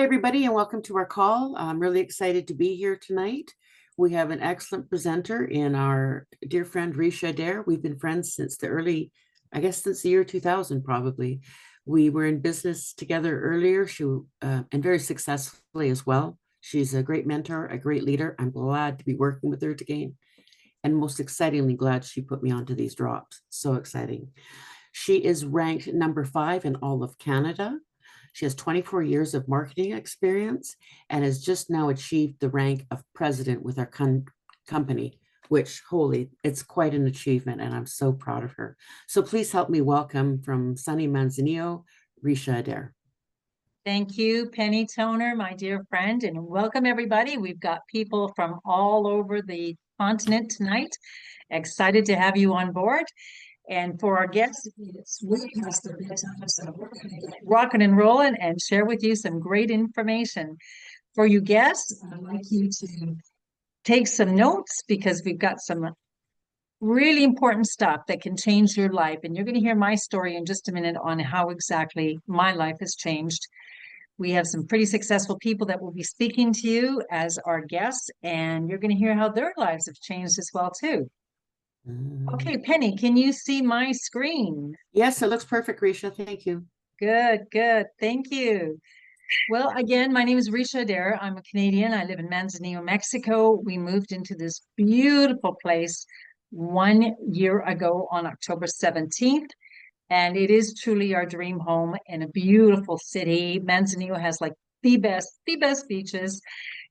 everybody, and welcome to our call. I'm really excited to be here tonight. We have an excellent presenter in our dear friend Ricia Adair. We've been friends since since the year 2000, probably. We were in business together earlier, and very successfully as well. She's a great mentor, a great leader. I'm glad to be working with her again, and most excitingly, glad she put me onto these drops. So exciting. She is ranked number 5 in all of Canada. She has 24 years of marketing experience and has just now achieved the rank of president with our company, which, holy, it's quite an achievement, and I'm so proud of her. So please help me welcome from sunny Manzanillo, Ricia Adair. Thank you, Penny Toner, my dear friend, and welcome everybody. We've got people from all over the continent tonight. Excited to have you on board. And for our guests, it's really past their bedtime, so we're going to get rocking and rolling and share with you some great information. For you guests, I'd like you to take some notes because we've got some really important stuff that can change your life. And you're going to hear my story in just a minute on how exactly my life has changed. We have some pretty successful people that will be speaking to you as our guests, and you're going to hear how their lives have changed as well, too. Okay, Penny, can you see my screen? Yes, it looks perfect, Ricia. Thank you. Good, good. Thank you. Well, again, my name is Ricia Adair. I'm a Canadian. I live in Manzanillo, Mexico. We moved into this beautiful place 1 year ago on October 17th. And it is truly our dream home in a beautiful city. Manzanillo has like the best beaches.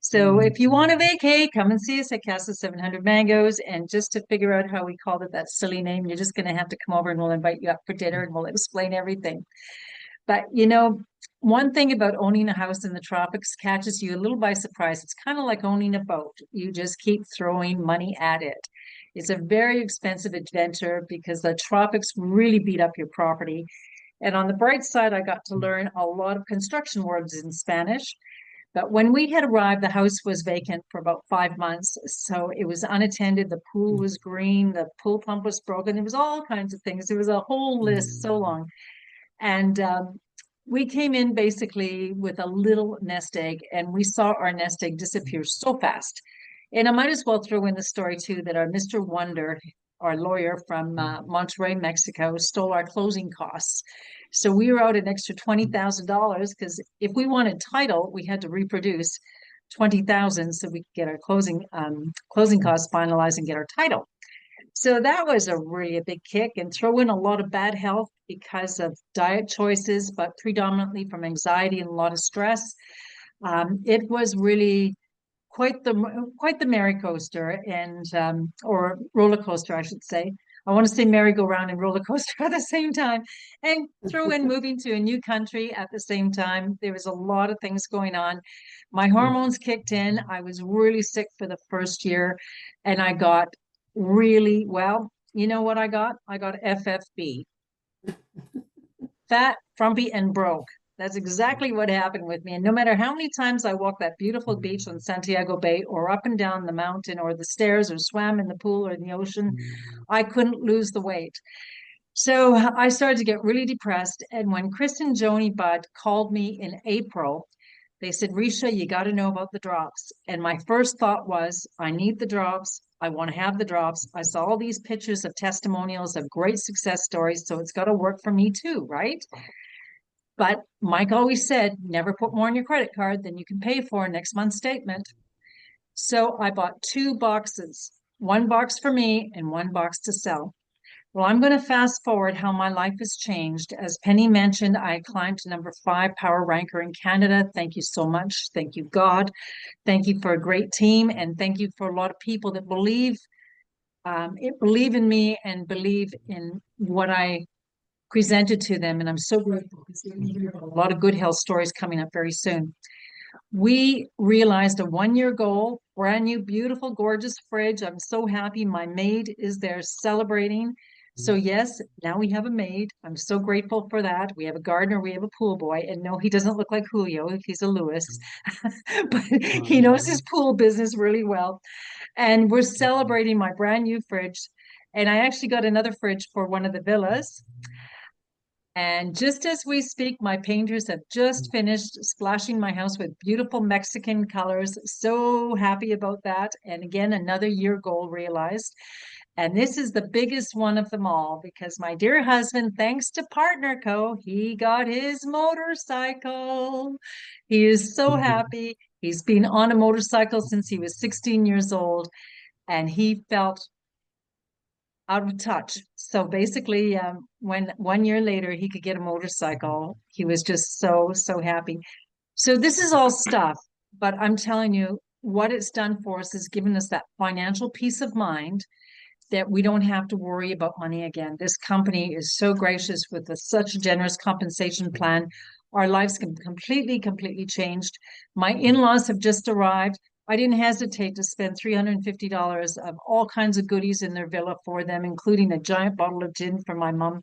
So if you want to vacay, come and see us at Casa 700 Mangoes. And just to figure out how we called it that silly name, you're just going to have to come over and we'll invite you up for dinner and we'll explain everything. But one thing about owning a house in the tropics catches you a little by surprise. It's kind of like owning a boat. You just keep throwing money at it. It's a very expensive adventure because the tropics really beat up your property. And on the bright side, I got to learn a lot of construction words in Spanish. But when we had arrived, the house was vacant for about 5 months. So it was unattended. The pool was green. The pool pump was broken. There was all kinds of things. There was a whole list so long. And we came in basically with a little nest egg, and we saw our nest egg disappear so fast. And I might as well throw in the story too that our Mr. Wonder, our lawyer from Monterrey, Mexico, stole our closing costs. So we were out an extra $20,000 because if we wanted title, we had to reproduce 20,000 so we could get our closing costs finalized and get our title. So that was really a big kick, and throw in a lot of bad health because of diet choices, but predominantly from anxiety and a lot of stress. It was really quite the merry coaster and or roller coaster, I should say. I want to say merry-go-round and roller coaster at the same time, and throw in moving to a new country at the same time. There was a lot of things going on. My hormones kicked in. I was really sick for the first year, and I got really, well, you know what I got? I got FFB. Fat, frumpy, and broke. That's exactly what happened with me. And no matter how many times I walked that beautiful beach on Santiago Bay or up and down the mountain or the stairs or swam in the pool or in the ocean, I couldn't lose the weight. So I started to get really depressed. And when Chris and Joni Budd called me in April, they said, Ricia, you got to know about the drops. And my first thought was, I need the drops. I want to have the drops. I saw all these pictures of testimonials of great success stories. So it's got to work for me too, right? But Mike always said, never put more on your credit card than you can pay for next month's statement. So I bought 2 boxes, 1 box for me and 1 box to sell. Well, I'm going to fast forward how my life has changed. As Penny mentioned, I climbed to number 5 power ranker in Canada. Thank you so much. Thank you, God. Thank you for a great team. And thank you for a lot of people that believe in me and believe in what I presented to them. And I'm so grateful because we're going to hear a lot of good health stories coming up very soon. We realized a 1-year goal, brand new, beautiful, gorgeous fridge. I'm so happy. My maid is there celebrating. So yes, now we have a maid. I'm so grateful for that. We have a gardener, we have a pool boy, and no, he doesn't look like Julio. He's a Lewis, but he knows his pool business really well. And we're celebrating my brand new fridge. And I actually got another fridge for one of the villas. And just as we speak, my painters have just finished splashing my house with beautiful Mexican colors. So happy about that. And again, another year goal realized. And this is the biggest one of them all because my dear husband, thanks to Partner Co., he got his motorcycle. He is so happy. He's been on a motorcycle since he was 16 years old, and he felt out of touch. So basically, when 1 year later he could get a motorcycle, he was just so happy. So this is all stuff, but I'm telling you, what it's done for us is given us that financial peace of mind that we don't have to worry about money again. This company is so gracious with such a generous compensation plan. Our lives can completely changed. My in-laws have just arrived. I didn't hesitate to spend $350 of all kinds of goodies in their villa for them, including a giant bottle of gin for my mom.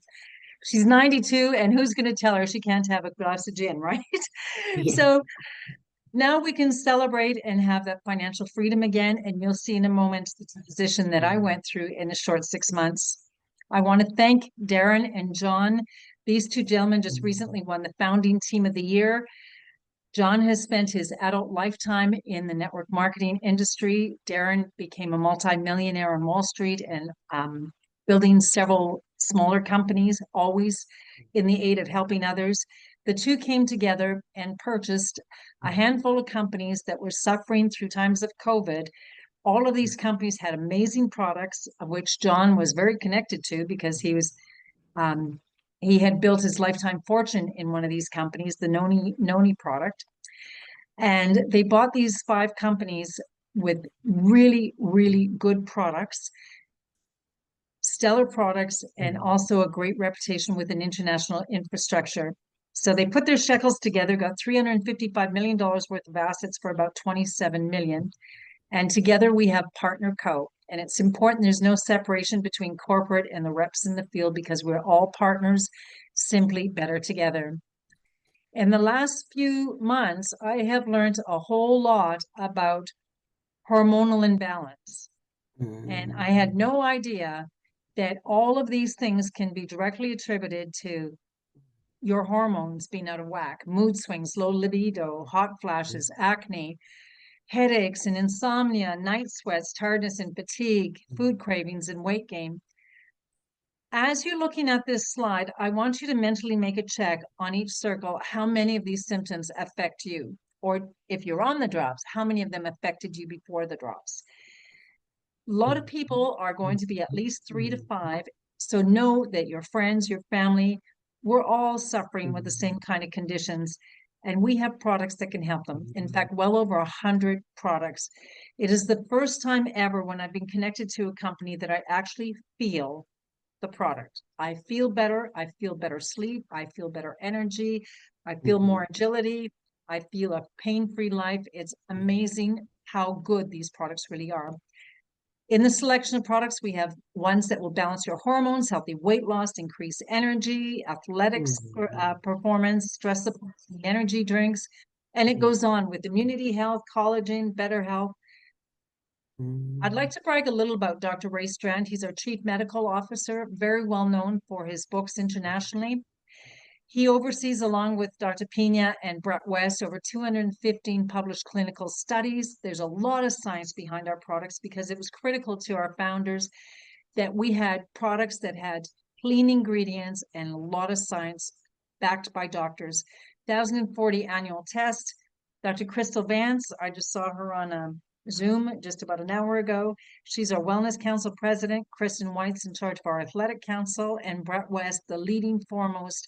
She's 92, and who's going to tell her she can't have a glass of gin, right? Yeah. So now we can celebrate and have that financial freedom again. And you'll see in a moment the transition that I went through in a short 6 months. I want to thank Darren and John. These two gentlemen just recently won the founding team of the year. John has spent his adult lifetime in the network marketing industry. Darren became a multimillionaire on Wall Street and building several smaller companies, always in the aid of helping others. The two came together and purchased a handful of companies that were suffering through times of COVID. All of these companies had amazing products, of which John was very connected to because um, he had built his lifetime fortune in one of these companies, the Noni product. And they bought these 5 companies with really good products, stellar products, and also a great reputation with an international infrastructure. So they put their shekels together, got $355 million worth of assets for about 27 million. And together we have Partner Co. And it's important there's no separation between corporate and the reps in the field because we're all partners, simply better together. In the last few months, I have learned a whole lot about hormonal imbalance. And I had no idea that all of these things can be directly attributed to your hormones being out of whack, mood swings, low libido, hot flashes, acne, headaches and insomnia, night sweats, tiredness and fatigue, food cravings, and weight gain. As you're looking at this slide, I want you to mentally make a check on each circle how many of these symptoms affect you. Or if you're on the drops, how many of them affected you before the drops? A lot of people are going to be at least 3 to 5. So know that your friends, your family, we're all suffering with the same kind of conditions. And we have products that can help them. In fact, well over 100 products. It is the first time ever when I've been connected to a company that I actually feel the product. I feel better sleep, I feel better energy, I feel more agility, I feel a pain-free life. It's amazing how good these products really are. In the selection of products, we have ones that will balance your hormones, healthy weight loss, increase energy, athletics performance, stress support, energy drinks, and it goes on with immunity health, collagen, better health. I'd like to brag a little about Dr. Ray Strand. He's our Chief Medical Officer, very well known for his books internationally. He oversees, along with Dr. Pina and Brett West, over 215 published clinical studies. There's a lot of science behind our products because it was critical to our founders that we had products that had clean ingredients and a lot of science backed by doctors. 1,040 annual tests. Dr. Crystal Vance, I just saw her on Zoom just about an hour ago. She's our Wellness Council president. Kristen White's in charge of our Athletic Council, and Brett West, the leading foremost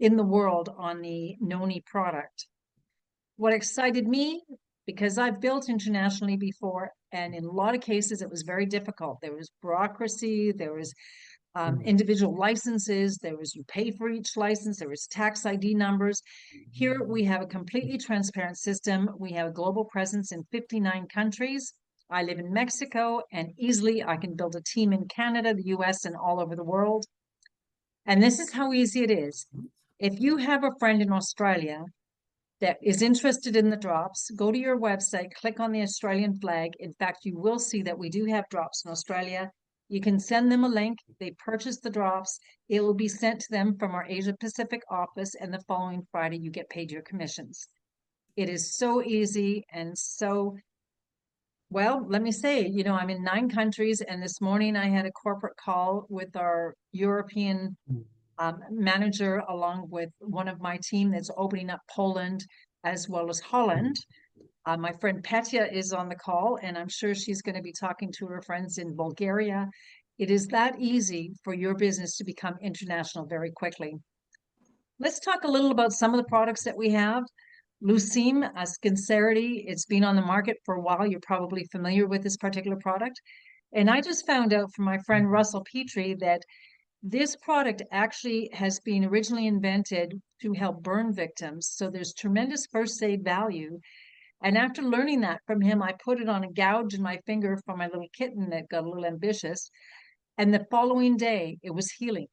in the world on the Noni product. What excited me, because I've built internationally before, and in a lot of cases it was very difficult. There was bureaucracy, there was individual licenses, there was you pay for each license, there was tax ID numbers. Here we have a completely transparent system. We have a global presence in 59 countries. I live in Mexico, and easily I can build a team in Canada, the US, and all over the world. And this is how easy it is. If you have a friend in Australia that is interested in the drops, go to your website, click on the Australian flag. In fact, you will see that we do have drops in Australia. You can send them a link. They purchase the drops. It will be sent to them from our Asia Pacific office, and the following Friday, you get paid your commissions. It is so easy and so, well, let me say, you know, I'm in 9 countries, and this morning I had a corporate call with our European manager, along with one of my team that's opening up Poland as well as Holland. My friend Petya is on the call, and I'm sure she's going to be talking to her friends in Bulgaria. It is that easy for your business to become international very quickly. Let's talk a little about some of the products that we have. Lucime, Sincerity, it's been on the market for a while. You're probably familiar with this particular product. And I just found out from my friend Russell Petrie that this product actually has been originally invented to help burn victims. So there's tremendous first aid value. And after learning that from him, I put it on a gouge in my finger for my little kitten that got a little ambitious. And the following day, it was healing.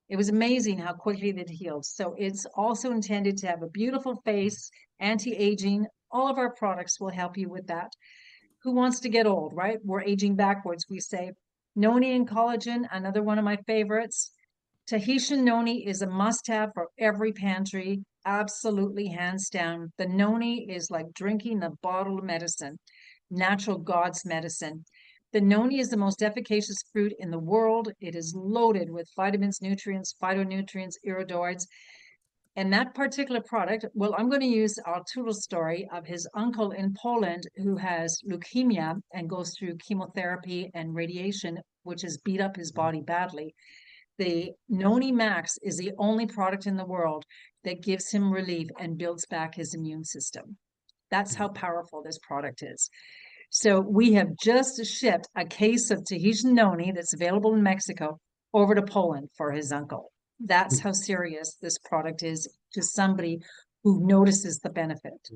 It was amazing how quickly it healed. So it's also intended to have a beautiful face, anti-aging. All of our products will help you with that. Who wants to get old, right? We're aging backwards, we say. Noni and collagen, another one of my favorites. Tahitian noni is a must-have for every pantry. Absolutely, hands down. The noni is like drinking a bottle of medicine, natural God's medicine. The noni is the most efficacious fruit in the world. It is loaded with vitamins, nutrients, phytonutrients, iridoids. And that particular product, well, I'm going to use Arturo's story of his uncle in Poland who has leukemia and goes through chemotherapy and radiation, which has beat up his body badly. The Noni Max is the only product in the world that gives him relief and builds back his immune system. That's how powerful this product is. So we have just shipped a case of Tahitian Noni that's available in Mexico over to Poland for his uncle. That's how serious this product is to somebody who notices the benefit.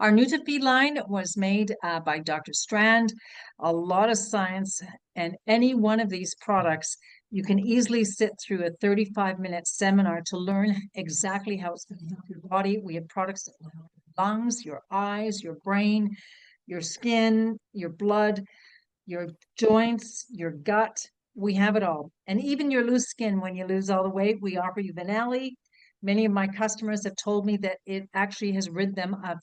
Our NutriFeed line was made by Dr. Strand, a lot of science, and any one of these products, you can easily sit through a 35-minute seminar to learn exactly how it's going to help your body. We have products that will help your lungs, your eyes, your brain, your skin, your blood, your joints, your gut. We have it all. And even your loose skin, when you lose all the weight, we offer you Vanelli. Many of my customers have told me that it actually has rid them of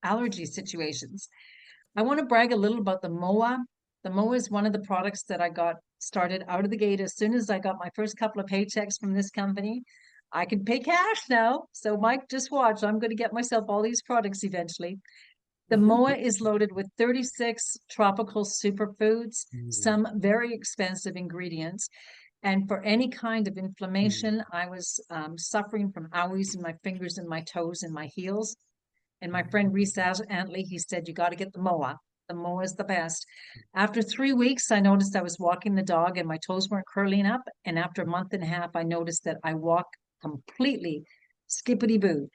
allergy situations. I want to brag a little about the MOA. The MOA is one of the products that I got started out of the gate as soon as I got my first couple of paychecks from this company. I can pay cash now. So Mike, just watch. I'm going to get myself all these products eventually. The MOA is loaded with 36 tropical superfoods, some very expensive ingredients. And for any kind of inflammation, I was suffering from owies in my fingers and my toes and my heels. And my friend Ricia Adair, he said, you got to get the MOA. The MOA is the best. After 3 weeks, I noticed I was walking the dog and my toes weren't curling up. And after a month and a half, I noticed that I walk completely skippity-boo.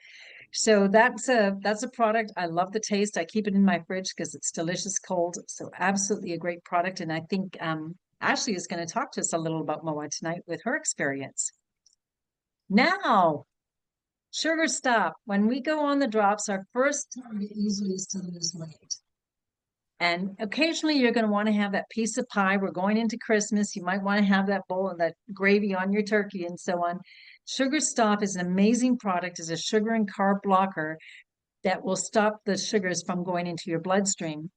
So that's a product. I love the taste. I keep it in my fridge because it's delicious cold. So absolutely a great product. And I think Ashley is going to talk to us a little about MOA tonight with her experience. Now, Sugar Stop. When we go on the drops, our first target usually is to lose weight. And occasionally you're going to want to have that piece of pie. We're going into Christmas. You might want to have that bowl of that gravy on your turkey and so on. Sugar Stop is an amazing product. It's a sugar and carb blocker that will stop the sugars from going into your bloodstream.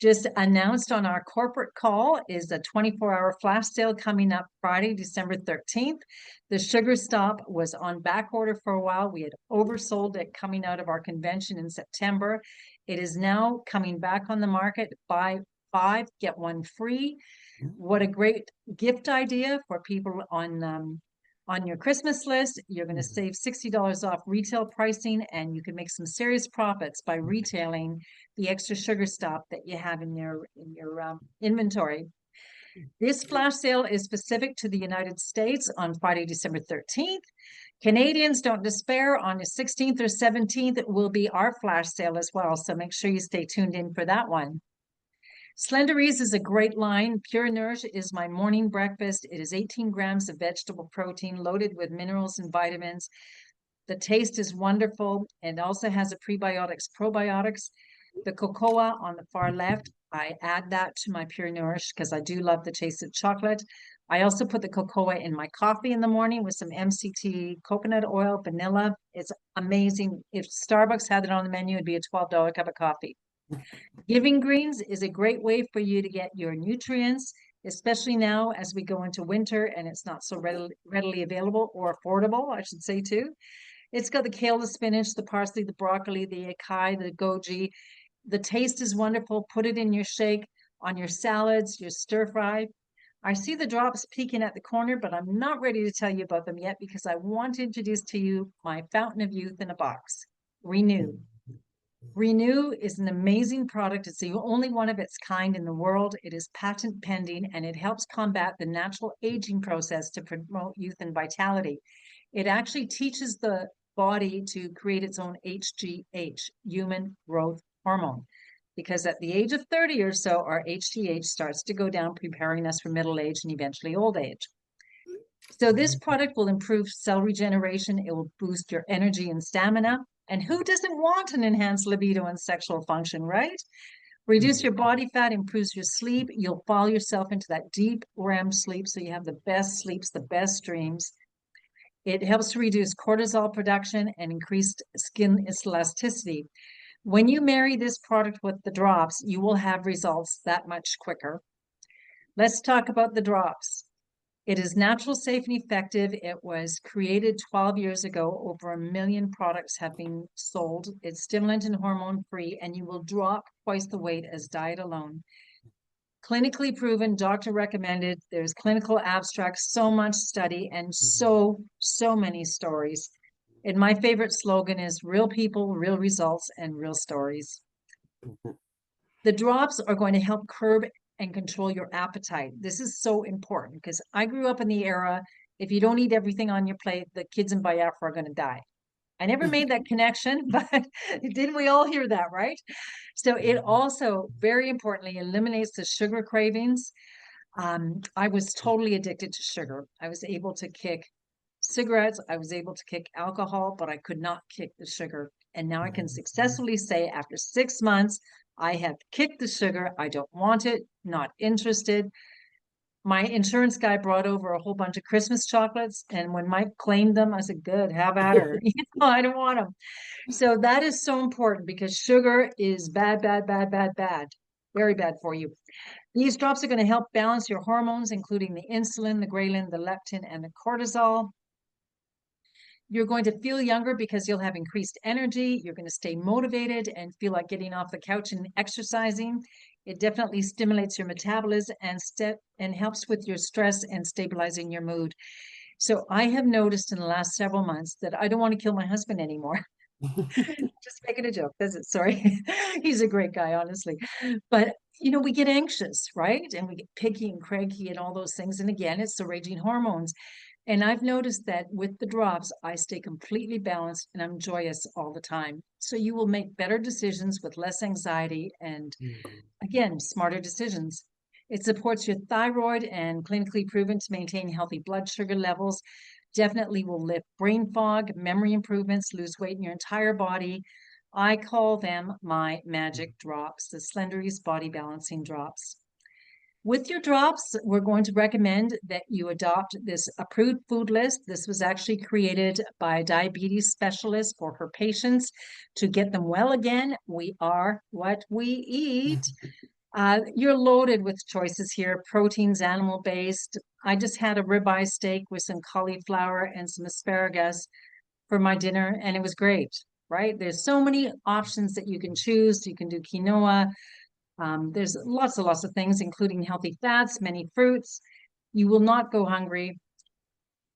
Just announced on our corporate call is a 24-hour flash sale coming up Friday, December 13th. The Sugar Stop was on back order for a while. We had oversold it coming out of our convention in September. It is now coming back on the market. Buy 5, get 1 free. What a great gift idea for people on your Christmas list. You're going to save $60 off retail pricing, and you can make some serious profits by retailing the extra Sugar Stop that you have in your inventory. This flash sale is specific to the United States on Friday, December 13th. Canadians, don't despair. On the 16th or 17th, it will be our flash sale as well. So make sure you stay tuned in for that one. Slenderies is a great line. Pure Nourish is my morning breakfast. It is 18 grams of vegetable protein loaded with minerals and vitamins. The taste is wonderful and also has a prebiotics, probiotics. The cocoa on the far left I add that to my Pure Nourish because I do love the taste of chocolate. I also put the cocoa in my coffee in the morning with some MCT coconut oil, vanilla. It's amazing. If Starbucks had it on the menu, it'd be a $12 cup of coffee. Giving greens is a great way for you to get your nutrients, especially now as we go into winter and it's not so readily available or affordable, I should say too. It's got the kale, the spinach, the parsley, the broccoli, the acai, the goji. The taste is wonderful. Put it in your shake, on your salads, your stir fry. I see the drops peeking at the corner, but I'm not ready to tell you about them yet because I want to introduce to you my fountain of youth in a box, Renew. Renew is an amazing product. It's the only one of its kind in the world. It is patent pending and it helps combat the natural aging process to promote youth and vitality. It actually teaches the body to create its own HGH, human growth hormone, because at the age of 30 or so, our HGH starts to go down, preparing us for middle age and eventually old age. So this product will improve cell regeneration. It will boost your energy and stamina. And who doesn't want an enhanced libido and sexual function, right? Reduce your body fat, improves your sleep. You'll fall yourself into that deep REM sleep, so you have the best sleeps, the best dreams. It helps to reduce cortisol production and increased skin elasticity. When you marry this product with the drops, you will have results that much quicker. Let's talk about the drops. It is natural, safe, and effective. It was created 12 years ago. Over 1 million products have been sold. It's stimulant and hormone free, and you will drop twice the weight as diet alone. Clinically proven, doctor recommended. There's clinical abstracts, so much study, and so many stories. And my favorite slogan is real people, real results, and real stories. The drops are going to help curb and control your appetite. This is so important because I grew up in the era, if you don't eat everything on your plate, the kids in Biafra are going to die. I never made that connection, but didn't we all hear that, right? So it also, very importantly, eliminates the sugar cravings. I was totally addicted to sugar. I was able to kick cigarettes, I was able to kick alcohol, but I could not kick the sugar. And now I can successfully say after 6 months, I have kicked the sugar. I don't want it, not interested. My insurance guy brought over a whole bunch of Christmas chocolates. And when Mike claimed them, I said, good, have at her. I don't want them. So that is so important because sugar is bad, bad, bad, bad, bad. Very bad for you. These drops are going to help balance your hormones, including the insulin, the ghrelin, the leptin, and the cortisol. You're going to feel younger because you'll have increased energy. You're going to stay motivated and feel like getting off the couch and exercising. It definitely stimulates your metabolism and helps with your stress and stabilizing your mood. So I have noticed in the last several months that I don't want to kill my husband anymore. Just making a joke. That's it. Sorry. He's a great guy, honestly. But we get anxious, right? And we get picky and cranky and all those things. And again, it's the raging hormones. And I've noticed that with the drops, I stay completely balanced and I'm joyous all the time. So you will make better decisions with less anxiety and, again, smarter decisions. It supports your thyroid and clinically proven to maintain healthy blood sugar levels. Definitely will lift brain fog, memory improvements, lose weight in your entire body. I call them my magic drops, the Slenderies Body Balancing Drops. With your drops, we're going to recommend that you adopt this approved food list. This was actually created by a diabetes specialist for her patients to get them well again. We are what we eat. You're loaded with choices here, proteins, animal-based. I just had a ribeye steak with some cauliflower and some asparagus for my dinner, and it was great, right? There's so many options that you can choose. You can do quinoa. There's lots of things, including healthy fats, many fruits. You will not go hungry.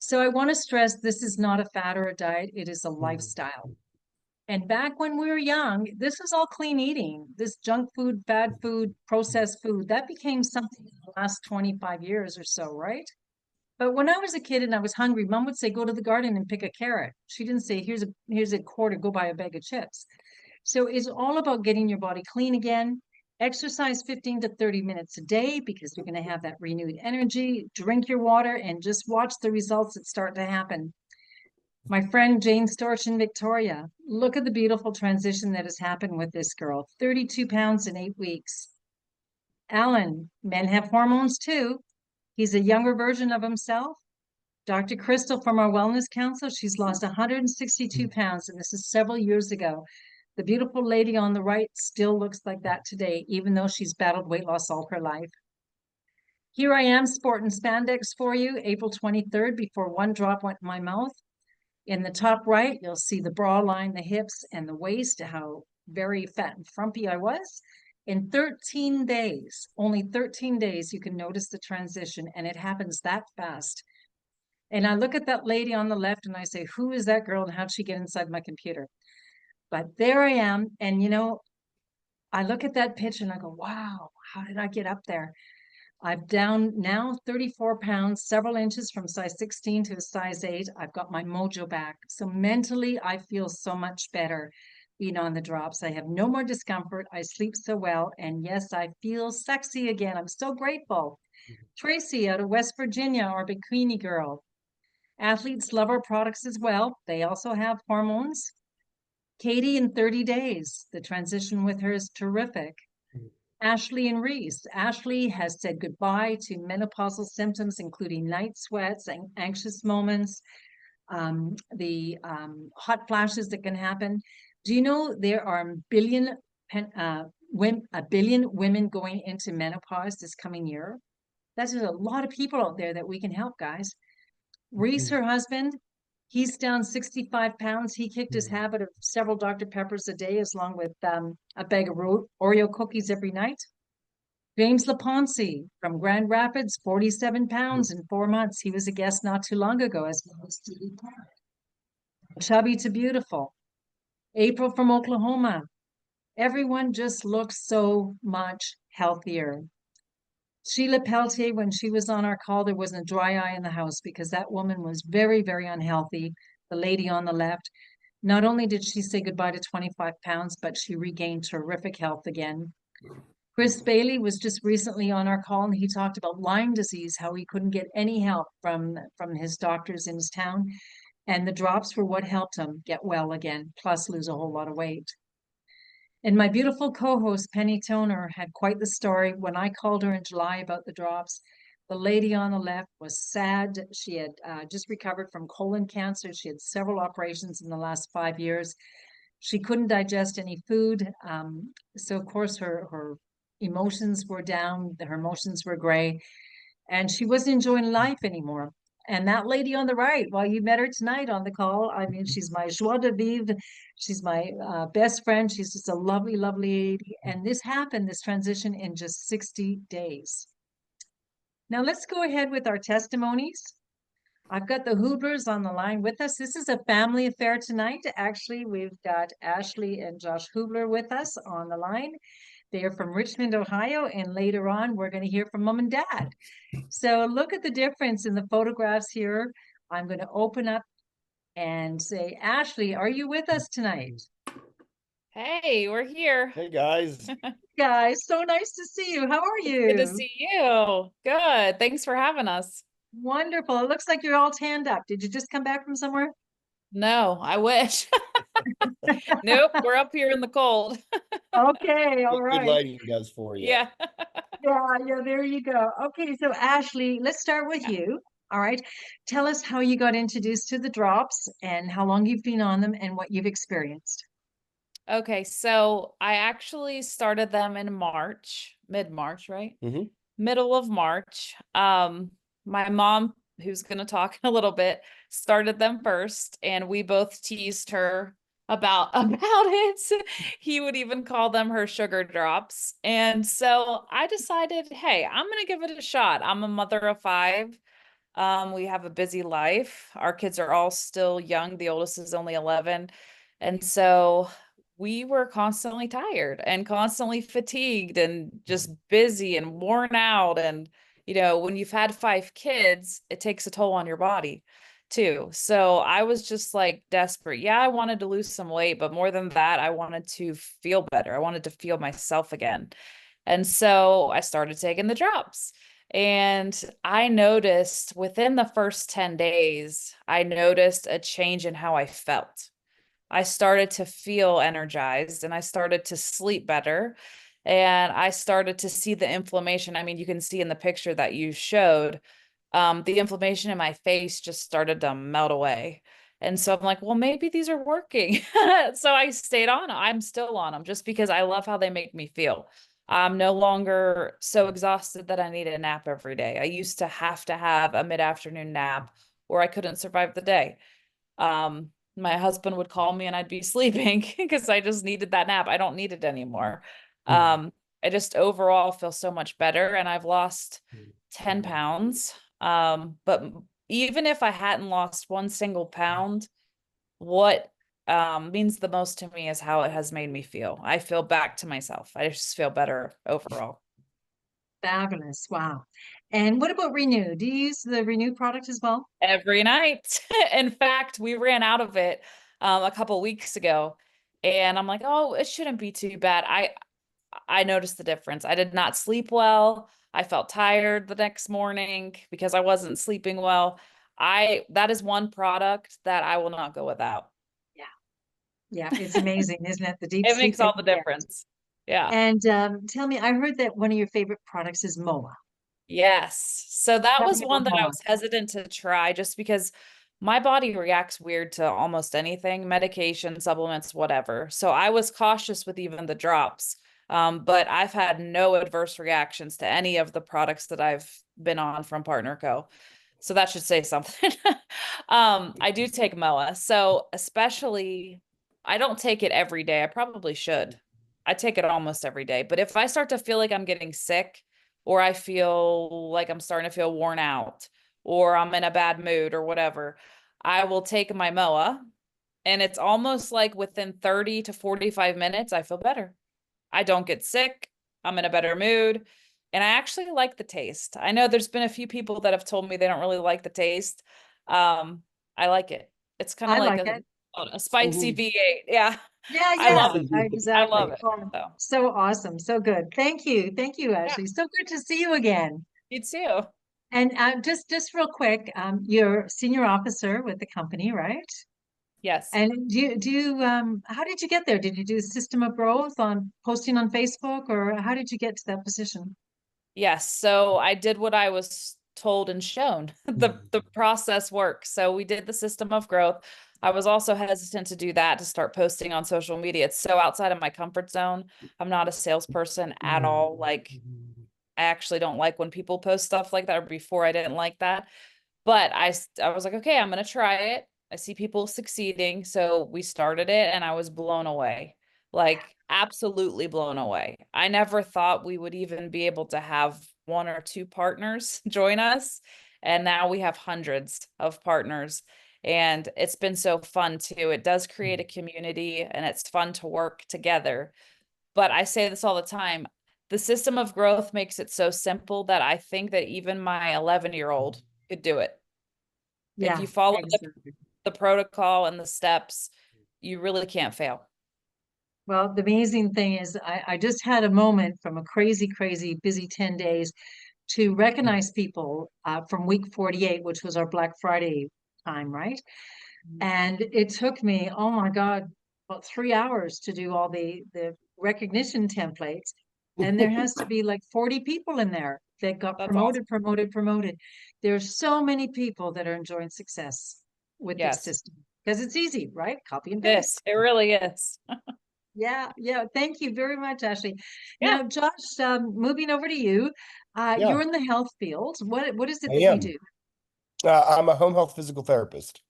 So I want to stress this is not a fad or a diet. It is a lifestyle. And back when we were young, this was all clean eating. This junk food, bad food, processed food, that became something in the last 25 years or so, right? But when I was a kid and I was hungry, Mom would say, go to the garden and pick a carrot. She didn't say, here's a quarter, go buy a bag of chips. So it's all about getting your body clean again. Exercise 15 to 30 minutes a day because you're going to have that renewed energy. Drink your water and just watch the results that start to happen. My friend Jane Storch in Victoria, look at the beautiful transition that has happened with this girl. 32 pounds in 8 weeks. Alan, men have hormones too. He's a younger version of himself. Dr. Crystal from our Wellness Council, she's lost 162 pounds, and this is several years ago. The beautiful lady on the right still looks like that today, even though she's battled weight loss all her life. Here I am sporting spandex for you, April 23rd, before one drop went in my mouth. In the top right, you'll see the bra line, the hips, and the waist, how very fat and frumpy I was. In 13 days, only 13 days, you can notice the transition, and it happens that fast. And I look at that lady on the left and I say, who is that girl and how'd she get inside my computer? But there I am. And, you know, I look at that picture and I go, wow, how did I get up there? I've down now 34 pounds, several inches from size 16 to a size 8. I've got my mojo back. So mentally, I feel so much better being on the drops. I have no more discomfort. I sleep so well. And yes, I feel sexy again. I'm so grateful. Tracy out of West Virginia, our bikini girl. Athletes love our products as well. They also have hormones. Katie in 30 days. The transition with her is terrific. Ashley and Reese. Ashley has said goodbye to menopausal symptoms, including night sweats and anxious moments, the hot flashes that can happen. Do you know there are a billion women going into menopause this coming year? That's just a lot of people out there that we can help, guys. Reese, her husband, he's down 65 pounds. He kicked his habit of several Dr. Peppers a day, along with a bag of Oreo cookies every night. James Laponce from Grand Rapids, 47 pounds in 4 months. He was a guest not too long ago as well as Chubby to Beautiful. April from Oklahoma. Everyone just looks so much healthier. Sheila Peltier, when she was on our call, there wasn't a dry eye in the house because that woman was very, very unhealthy. The lady on the left, not only did she say goodbye to 25 pounds, but she regained terrific health again. Chris Bailey was just recently on our call and he talked about Lyme disease, how he couldn't get any help from his doctors in his town. And the drops were what helped him get well again, plus lose a whole lot of weight. And my beautiful co-host, Penny Toner, had quite the story. When I called her in July about the drops, the lady on the left was sad. She had just recovered from colon cancer. She had several operations in the last 5 years. She couldn't digest any food. So of course her emotions were down, her emotions were gray, and she wasn't enjoying life anymore. And that lady on the right, well, you met her tonight on the call. I mean, she's my joie de vivre. She's my best friend. She's just a lovely, lovely lady. And this happened, this transition, in just 60 days. Now let's go ahead with our testimonies. I've got the Hooblers on the line with us. This is a family affair tonight. Actually, we've got Ashley and Josh Hoobler with us on the line. They are from Richmond, Ohio, and later on, we're going to hear from Mom and Dad. So look at the difference in the photographs here. I'm going to open up and say, Ashley, are you with us tonight? Hey, we're here. Hey guys. Guys, so nice to see you. How are you? Good to see you. Good. Thanks for having us. Wonderful. It looks like you're all tanned up. Did you just come back from somewhere? No, I wish. Nope, we're up here in the cold. Okay, all Good right. lighting does for you. Yeah. Yeah, there you go. Okay, so Ashley, let's start with you. All right. Tell us how you got introduced to the drops and how long you've been on them and what you've experienced. Okay, so I actually started them in March, mid-March, right? Mhm. Middle of March. My mom, who's going to talk in a little bit, started them first, and we both teased her about it. He would even call them her sugar drops. And so I decided, hey, I'm going to give it a shot. I'm a mother of 5. We have a busy life. Our kids are all still young. The oldest is only 11. And so we were constantly tired and constantly fatigued and just busy and worn out. And, you know, when you've had 5 kids, it takes a toll on your body too. So I was just like desperate. Yeah, I wanted to lose some weight, but more than that, I wanted to feel better. I wanted to feel myself again. And so I started taking the drops. And I noticed within the first 10 days, I noticed a change in how I felt. I started to feel energized and I started to sleep better. and I started to see the inflammation. I mean, you can see in the picture that you showed, the inflammation in my face just started to melt away. And so I'm like, well, maybe these are working. So I stayed on. I'm still on them just because I love how they make me feel. I'm no longer so exhausted that I need a nap every day. I used to have a mid-afternoon nap or I couldn't survive the day. My husband would call me and I'd be sleeping because I just needed that nap. I don't need it anymore. I just overall feel so much better and I've lost 10 pounds. But even if I hadn't lost one single pound, what means the most to me is how it has made me feel. I feel back to myself. I just feel better overall. Fabulous. Wow. And what about Renew? Do you use the Renew product as well? Every night. In fact, we ran out of it a couple weeks ago, and I'm like, oh, it shouldn't be too bad. I noticed the difference. I did not sleep well. I felt tired the next morning because I wasn't sleeping well. That is one product that I will not go without. Yeah. Yeah. It's amazing, isn't it? The deep It sleep makes that all the you get. difference. Yeah. And tell me, I heard that one of your favorite products is MOA. Yes. So that Tell was me one about that I MOA. was hesitant to try just because my body reacts weird to almost anything, medication, supplements, whatever. So I was cautious with even the drops. But I've had no adverse reactions to any of the products that I've been on from Partner Co. So that should say something. I do take MOA. So especially, I don't take it every day. I probably should. I take it almost every day. But if I start to feel like I'm getting sick, or I feel like I'm starting to feel worn out, or I'm in a bad mood or whatever, I will take my MOA and it's almost like within 30 to 45 minutes, I feel better. I don't get sick. I'm in a better mood. And I actually like the taste. I know there's been a few people that have told me they don't really like the taste. I like it. It's kind of I like like it. a spicy V8. Yeah. Yeah, I yeah, love it. I love exactly. it. Oh, So so awesome. So good. Thank you. Thank you, yeah, Ashley. So good to see you again. you too. And just real quick, you're senior officer with the company, right? Yes. And how did you get there? Did you do system of growth on posting on Facebook, or how did you get to that position? Yes, so I did what I was told and shown. The process works. So we did the system of growth. I was also hesitant to do that, to start posting on social media. It's so outside of my comfort zone. I'm not a salesperson at all. Like, I actually don't like when people post stuff like that, or before I didn't like that. But I was like, okay, I'm gonna try it. I see people succeeding. So we started it and I was blown away. Like absolutely blown away. I never thought we would even be able to have one or two partners join us. And now we have hundreds of partners. And it's been so fun too. It does create a community and it's fun to work together. But I say this all the time. The system of growth makes it so simple that I think that even my 11-year-old could do it. If Yeah, you follow exactly. the protocol and the steps, you really can't fail. Well, the amazing thing is I just had a moment from a crazy, crazy busy 10 days to recognize people from week 48, which was our Black Friday time, right? And it took me, oh my God, about 3 hours to do all the recognition templates. And there has to be like 40 people in there that got That's awesome. promoted. There's so many people that are enjoying success with this Yes, system because it's easy, right? Copy and this paste. it really is. Yeah, yeah. Thank you very much, Ashley. Yeah. Now, Josh, moving over to you. Yeah, You're in the health field. What is it I that you am. do? I'm a home health physical therapist.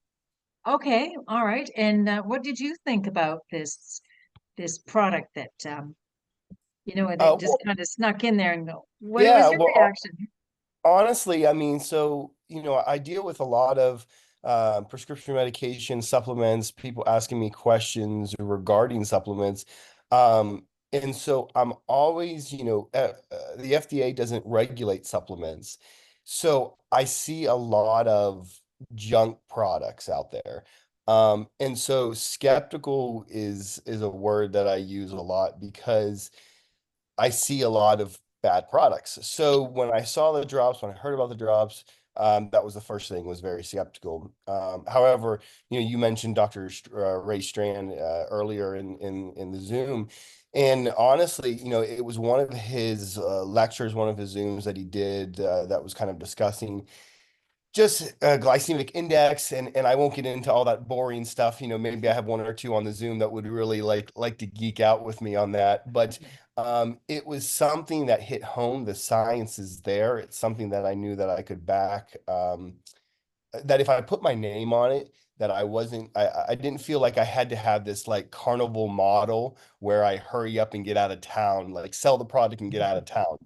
Okay, all right. And what did you think about this product that that just Well, kind of snuck in there and go, what was yeah, your well, reaction? honestly, I mean, so, I deal with a lot of prescription medication, supplements, people asking me questions regarding supplements. And so I'm always, the FDA doesn't regulate supplements. So I see a lot of junk products out there. And so skeptical is a word that I use a lot because I see a lot of bad products. So when I saw the drops, when I heard about the drops, That was the first thing, was very skeptical. However, you mentioned Dr. Ray Strand earlier in the Zoom. And honestly, it was one of his lectures, one of his Zooms that he did that was kind of discussing just glycemic index, and I won't get into all that boring stuff. Maybe I have one or two on the Zoom that would really like to geek out with me on that. But it was something that hit home. The science is there. It's something that I knew that I could back. That if I put my name on it, that I didn't feel like I had to have this like carnival model where I hurry up and get out of town, like sell the product and get out of town.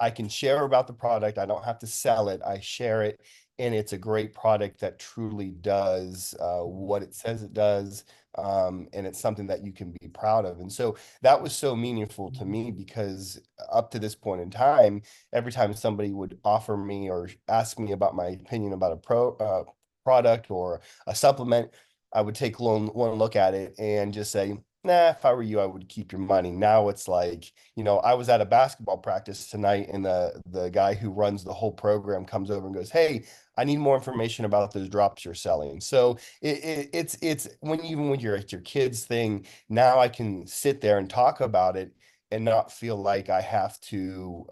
I can share about the product. I don't have to sell it. I share it, and it's a great product that truly does what it says it does. And it's something that you can be proud of. And so that was so meaningful to me, because up to this point in time, every time somebody would offer me or ask me about my opinion about a product or a supplement, I would take one look at it and just say, nah, if I were you, I would keep your money. Now it's like, I was at a basketball practice tonight, and the guy who runs the whole program comes over and goes, hey, I need more information about those drops you're selling. So it's even when you're at your kids thing, now I can sit there and talk about it and not feel like I have to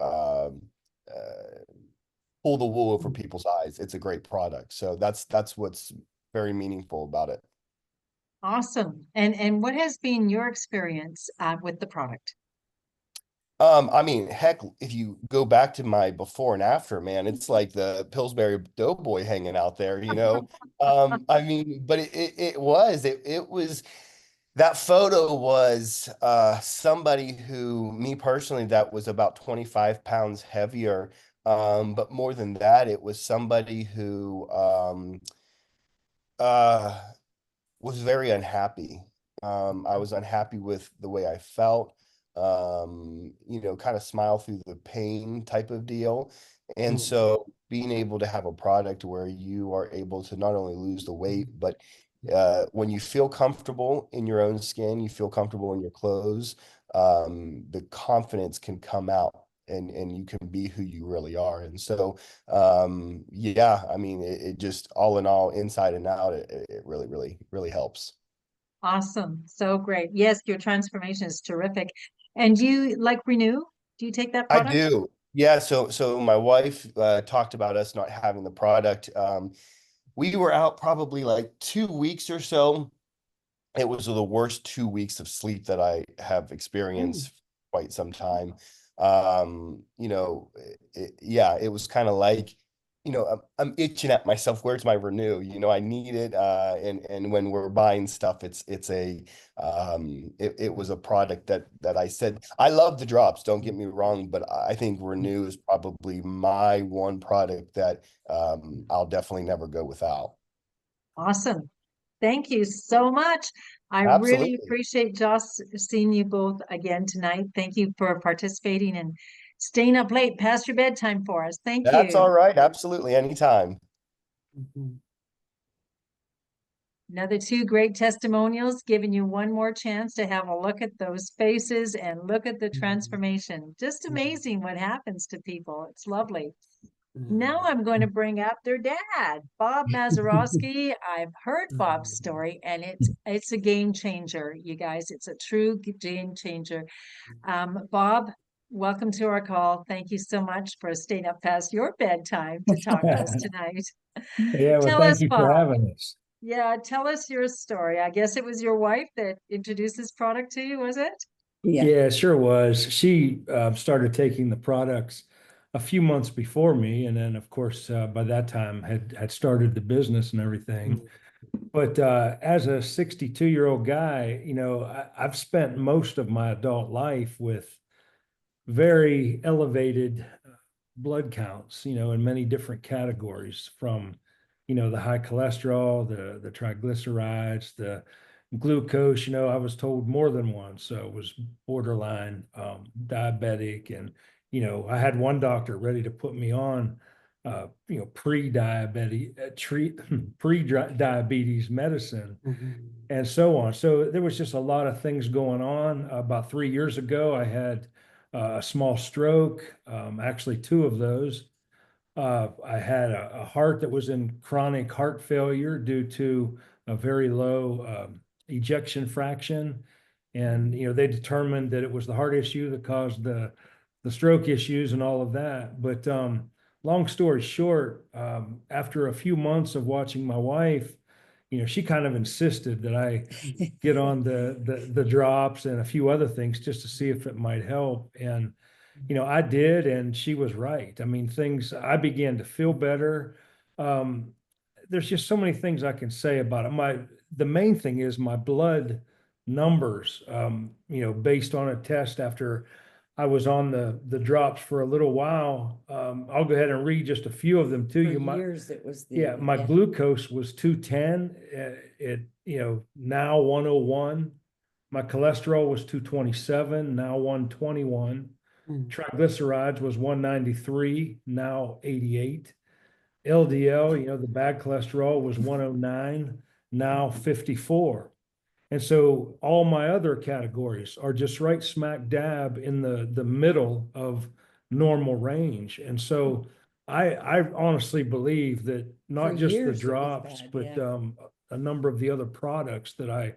pull the wool over people's eyes. It's a great product. So that's what's very meaningful about it. Awesome. And what has been your experience with the product? I mean, heck, if you go back to my before and after, man, it's like the Pillsbury Doughboy hanging out there, I mean, but it was that photo was somebody who, me personally, that was about 25 pounds heavier. But more than that, it was somebody who uh was very unhappy. I was unhappy with the way I felt, kind of smile through the pain type of deal. And so being able to have a product where you are able to not only lose the weight, but when you feel comfortable in your own skin, you feel comfortable in your clothes, the confidence can come out, and you can be who you really are. And so, yeah, I mean, it just all in all, inside and out, it really, really, really helps. Awesome. So great. Yes, your transformation is terrific. And do you like Renew? Do you take that I product? do. Yeah. So my wife talked about us not having the product. We were out probably like 2 weeks or so. It was the worst 2 weeks of sleep that I have experienced quite some time. Yeah, it was kind of like, I'm itching at myself. Where's my Renew? I need it. And when we're buying stuff, it was a product that I said, I love the drops, don't get me wrong, but I think Renew is probably my one product that I'll definitely never go without. Awesome. Thank you so much. I really Absolutely. appreciate just seeing you both again tonight. Thank you for participating and staying up late past your bedtime for us. Thank That's you. all right. Absolutely. Anytime. Another two great testimonials, giving you one more chance to have a look at those faces and look at the transformation. Just amazing what happens to people. It's lovely. Now I'm going to bring up their dad, Bob Mazerosky. I've heard Bob's story, and it's a game changer, you guys. It's a true game changer. Bob, welcome to our call. Thank you so much for staying up past your bedtime to talk to us tonight. Yeah, well, Tell thank us, you for Bob. having us. Yeah, tell us your story. I guess it was your wife that introduced this product to you, was it? Yeah, it sure was. She started taking the products a few months before me, and then, of course, by that time had started the business and everything. But as a 62-year-old guy, I've spent most of my adult life with very elevated blood counts, in many different categories, from, the high cholesterol, the triglycerides, the glucose. I was told more than once, so it was borderline diabetic. And, I had one doctor ready to put me on, pre-diabetic, pre-diabetes medicine and so on. So there was just a lot of things going on. About 3 years ago, I had a small stroke, actually two of those. I had a heart that was in chronic heart failure due to a very low ejection fraction. And, they determined that it was the heart issue that caused the stroke issues and all of that. But long story short, after a few months of watching my wife, she kind of insisted that I get on the drops and a few other things just to see if it might help. And, I did, and she was right. I mean, I began to feel better. There's just so many things I can say about it. The main thing is my blood numbers, based on a test after I was on the drops for a little while. I'll go ahead and read just a few of them to you. For years, it was My glucose was 210. Now 101. My cholesterol was 227, now 121. Mm. Triglycerides was 193, now 88. LDL, the bad cholesterol, was 109, now 54. And so all my other categories are just right smack dab in the middle of normal range. And so I honestly believe that not For just the years it was drops, bad, but yeah. a number of the other products that I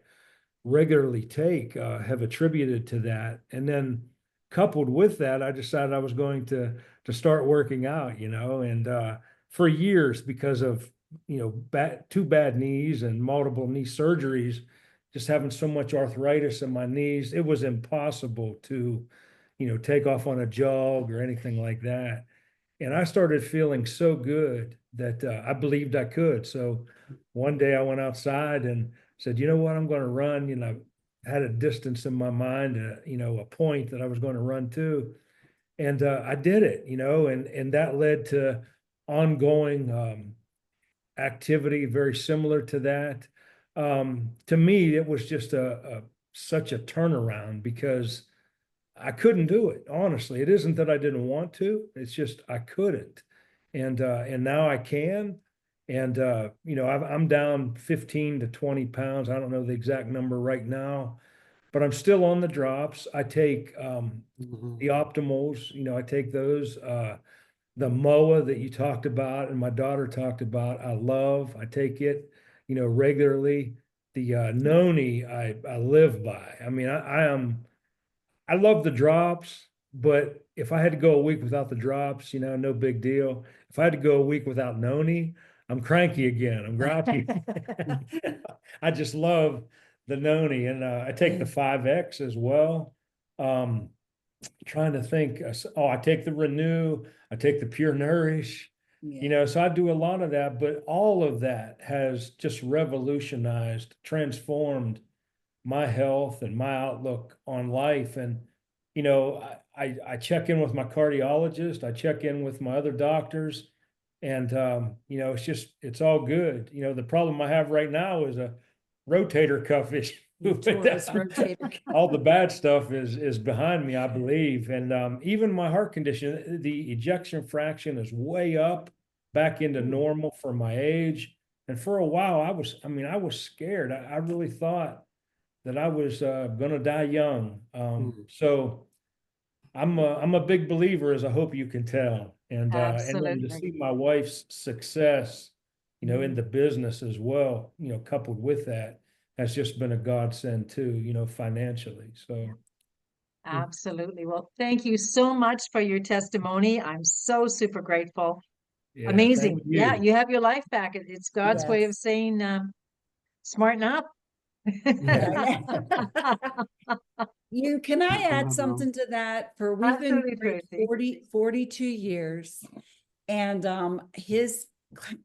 regularly take have attributed to that. And then coupled with that, I decided I was going to start working out, and for years, because of two bad knees and multiple knee surgeries, just having so much arthritis in my knees, it was impossible to take off on a jog or anything like that. And I started feeling so good that I believed I could. So one day I went outside and said, you know what, I'm going to run. Had a distance in my mind, a point that I was going to run to. And I did it, and that led to ongoing activity very similar to that. To me, it was just such a turnaround because I couldn't do it. Honestly, it isn't that I didn't want to; it's just I couldn't, and now I can. And I'm down 15 to 20 pounds. I don't know the exact number right now, but I'm still on the drops. I take Mhm. the optimals. I take those. The MOA that you talked about and my daughter talked about, I take it, regularly. The Noni, I live by. I mean, I love the drops, but if I had to go a week without the drops, no big deal. If I had to go a week without Noni, I'm cranky again. I'm grouchy. I just love the Noni, and I take the 5X as well. Trying to think. I take the Renew. I take the Pure Nourish. Yeah. So I do a lot of that, but all of that has just revolutionized, transformed my health and my outlook on life. And, I check in with my cardiologist, I check in with my other doctors, and, it's all good. The problem I have right now is a rotator cuff issue. Torus rotator cuff. All the bad stuff is behind me, I believe. And even my heart condition, the ejection fraction is way up back into normal for my age. And for a while, I was scared. I really thought that I was going to die young. So I'm a big believer, as I hope you can tell. And then to Absolutely. see my wife's success, in the business as well, coupled with that, has just been a godsend too, financially. So Absolutely. Well, thank you so much for your testimony. I'm so super grateful. yeah, Amazing. thank Yeah, you. you have your life back. It's God's way of Yes. saying, smarten up. Yeah. Can I add Wow. something to that? We've been Absolutely, married Tracy. 42 years, and his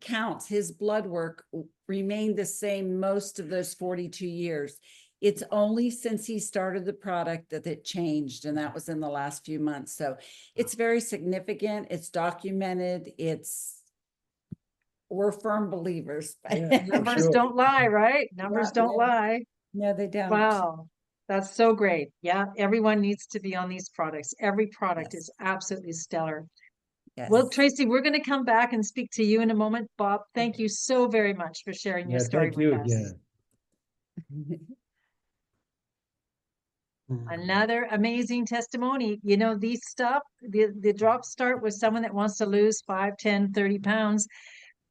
counts, his blood work remained the same most of those 42 years. It's only since he started the product that it changed, and that was in the last few months. So it's very significant. It's documented. We're firm believers. Yeah, for Numbers sure. don't lie, right? Numbers Yeah, don't lie. No, they don't. Wow. That's so great. Yeah, everyone needs to be on these products. Every product Yes. is absolutely stellar. Yes. Well, Tracy, we're going to come back and speak to you in a moment. Bob, thank you so very much for sharing your Yeah, story thank you with us. again. Another amazing testimony. You know, the drops start with someone that wants to lose 5, 10, 30 pounds,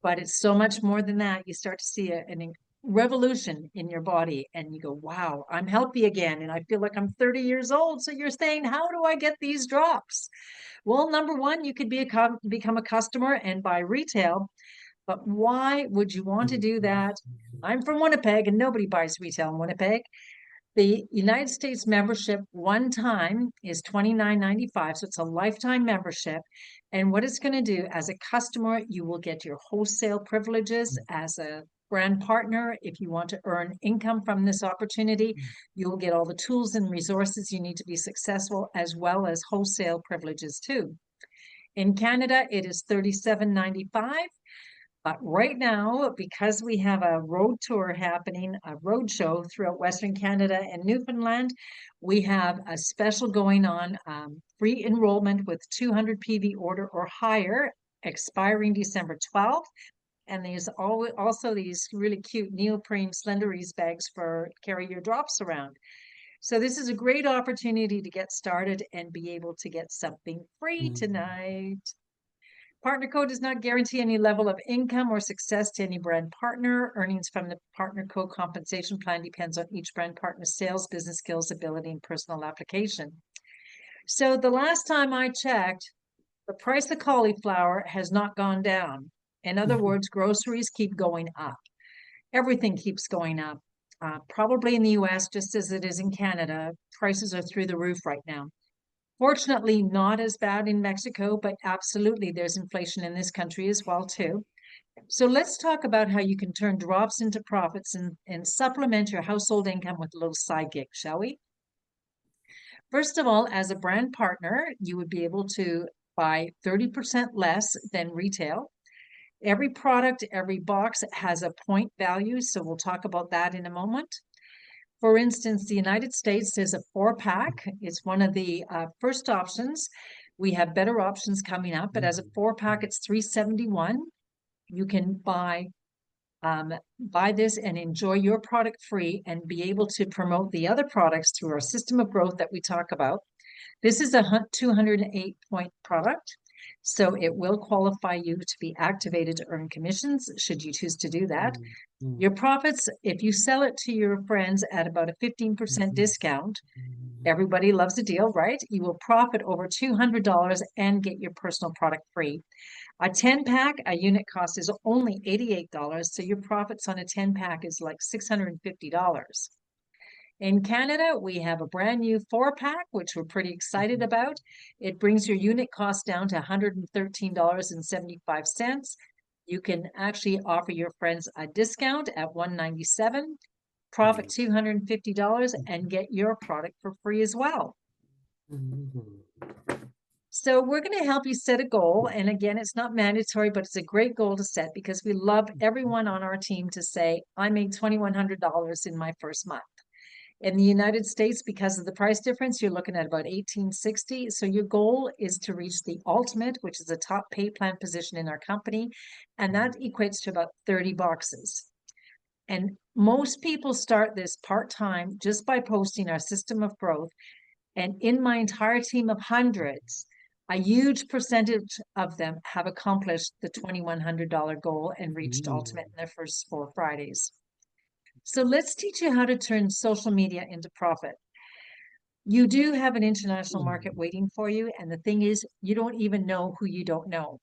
but it's so much more than that. You start to see an revolution in your body and you go, wow, I'm healthy again. And I feel like I'm 30 years old. So you're saying, how do I get these drops? Well, number one, you could become a customer and buy retail. But why would you want to do that? I'm from Winnipeg and nobody buys retail in Winnipeg. The United States membership one time is $29.95, so it's a lifetime membership. And what it's going to do, as a customer, you will get your wholesale privileges. As a brand partner, if you want to earn income from this opportunity, you'll get all the tools and resources you need to be successful, as well as wholesale privileges too. In Canada, it is $37.95. But right now, because we have a road tour happening, a road show throughout Western Canada and Newfoundland, we have a special going on, free enrollment with 200 PV order or higher, expiring December 12th. And there's also these really cute neoprene Slenderies bags for carry your drops around. So this is a great opportunity to get started and be able to get something free tonight. Partner code does not guarantee any level of income or success to any brand partner. Earnings from the partner code compensation plan depends on each brand partner's sales, business skills, ability, and personal application. So the last time I checked, the price of cauliflower has not gone down. In other words, groceries keep going up. Everything keeps going up. Probably in the US, just as it is in Canada, prices are through the roof right now. Fortunately, not as bad in Mexico, but absolutely there's inflation in this country as well too. So let's talk about how you can turn drops into profits and supplement your household income with a little side gig, shall we? First of all, as a brand partner, you would be able to buy 30% less than retail. Every product, every box has a point value, so we'll talk about that in a moment. For instance, the United States is a 4-pack. It's one of the first options. We have better options coming up, but as a 4-pack, it's $371. You can buy this and enjoy your product free and be able to promote the other products through our system of growth that we talk about. This is a 208-point product, so it will qualify you to be activated to earn commissions should you choose to do that. Your profits, if you sell it to your friends at about a 15% discount, everybody loves a deal, right? You will profit over $200 and get your personal product free. A 10-pack, a unit cost is only $88, so your profits on a 10-pack is like $650. In Canada, we have a brand new 4-pack, which we're pretty excited about. It brings your unit cost down to $113.75. You can actually offer your friends a discount at $197, profit $250, and get your product for free as well. So we're going to help you set a goal. And again, it's not mandatory, but it's a great goal to set because we love everyone on our team to say, I made $2,100 in my first month. In the United States, because of the price difference, you're looking at about $1,860. So your goal is to reach the ultimate, which is a top pay plan position in our company. And that equates to about 30 boxes. And most people start this part-time just by posting our system of growth. And in my entire team of hundreds, a huge percentage of them have accomplished the $2,100 goal and reached ultimate in their first 4 Fridays. So let's teach you how to turn social media into profit. You do have an international market waiting for you. And the thing is, you don't even know who you don't know.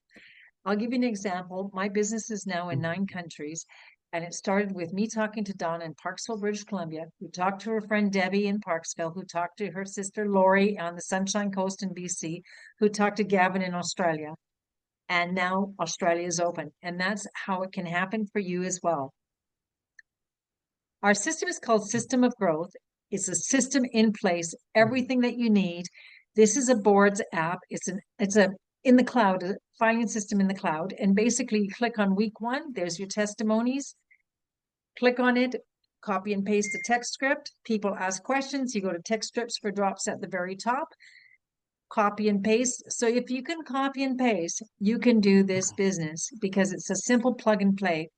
I'll give you an example. My business is now in 9 countries. And it started with me talking to Donna in Parksville, British Columbia, who talked to her friend Debbie in Parksville, who talked to her sister Lori on the Sunshine Coast in BC, who talked to Gavin in Australia. And now Australia is open. And that's how it can happen for you as well. Our system is called System of Growth. It's a system in place, everything that you need. This is a boards app. It's a in the cloud, a finance system in the cloud. And basically you click on week 1, there's your testimonies. Click on it, copy and paste the text script. People ask questions. You go to text scripts for drops at the very top. Copy and paste. So if you can copy and paste, you can do this business because it's a simple plug and play.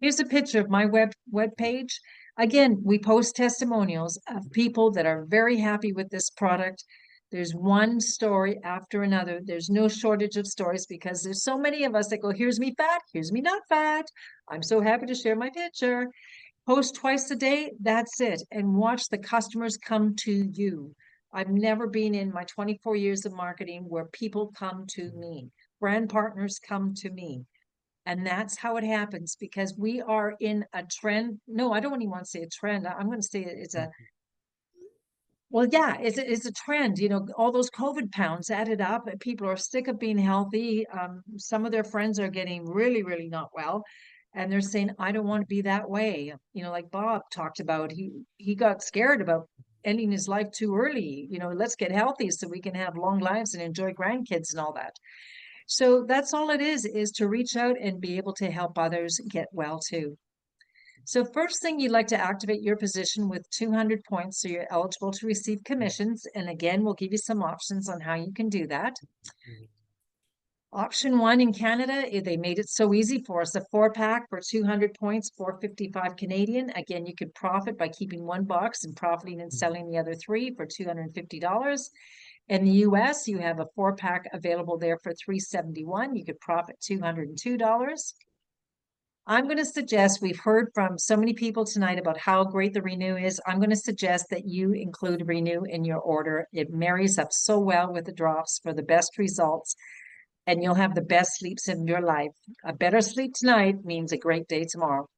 Here's a picture of my web page. Again, we post testimonials of people that are very happy with this product. There's one story after another. There's no shortage of stories because there's so many of us that go, here's me fat, here's me not fat. I'm so happy to share my picture. Post twice a day, that's it. And watch the customers come to you. I've never been in my 24 years of marketing where people come to me. Brand partners come to me. And that's how it happens because we are in a trend. No, I don't even want to say a trend. I'm going to say it's a, well, yeah, it's a trend. You know, all those COVID pounds added up. And people are sick of being healthy. Some of their friends are getting really, really not well. And they're saying, I don't want to be that way. You know, like Bob talked about, he got scared about ending his life too early. You know, let's get healthy so we can have long lives and enjoy grandkids and all that. So that's all it is to reach out and be able to help others get well too. So first thing, you'd like to activate your position with 200 points so you're eligible to receive commissions. And again, we'll give you some options on how you can do that. Option 1 in Canada, they made it so easy for us. A 4-pack for 200 points, 455 Canadian. Again, you could profit by keeping one box and profiting and selling the other 3 for $250. In the US, you have a 4-pack available there for $371. You could profit $202. I'm going to suggest, we've heard from so many people tonight about how great the Renew is. I'm going to suggest that you include Renew in your order. It marries up so well with the drops for the best results, and you'll have the best sleeps in your life. A better sleep tonight means a great day tomorrow.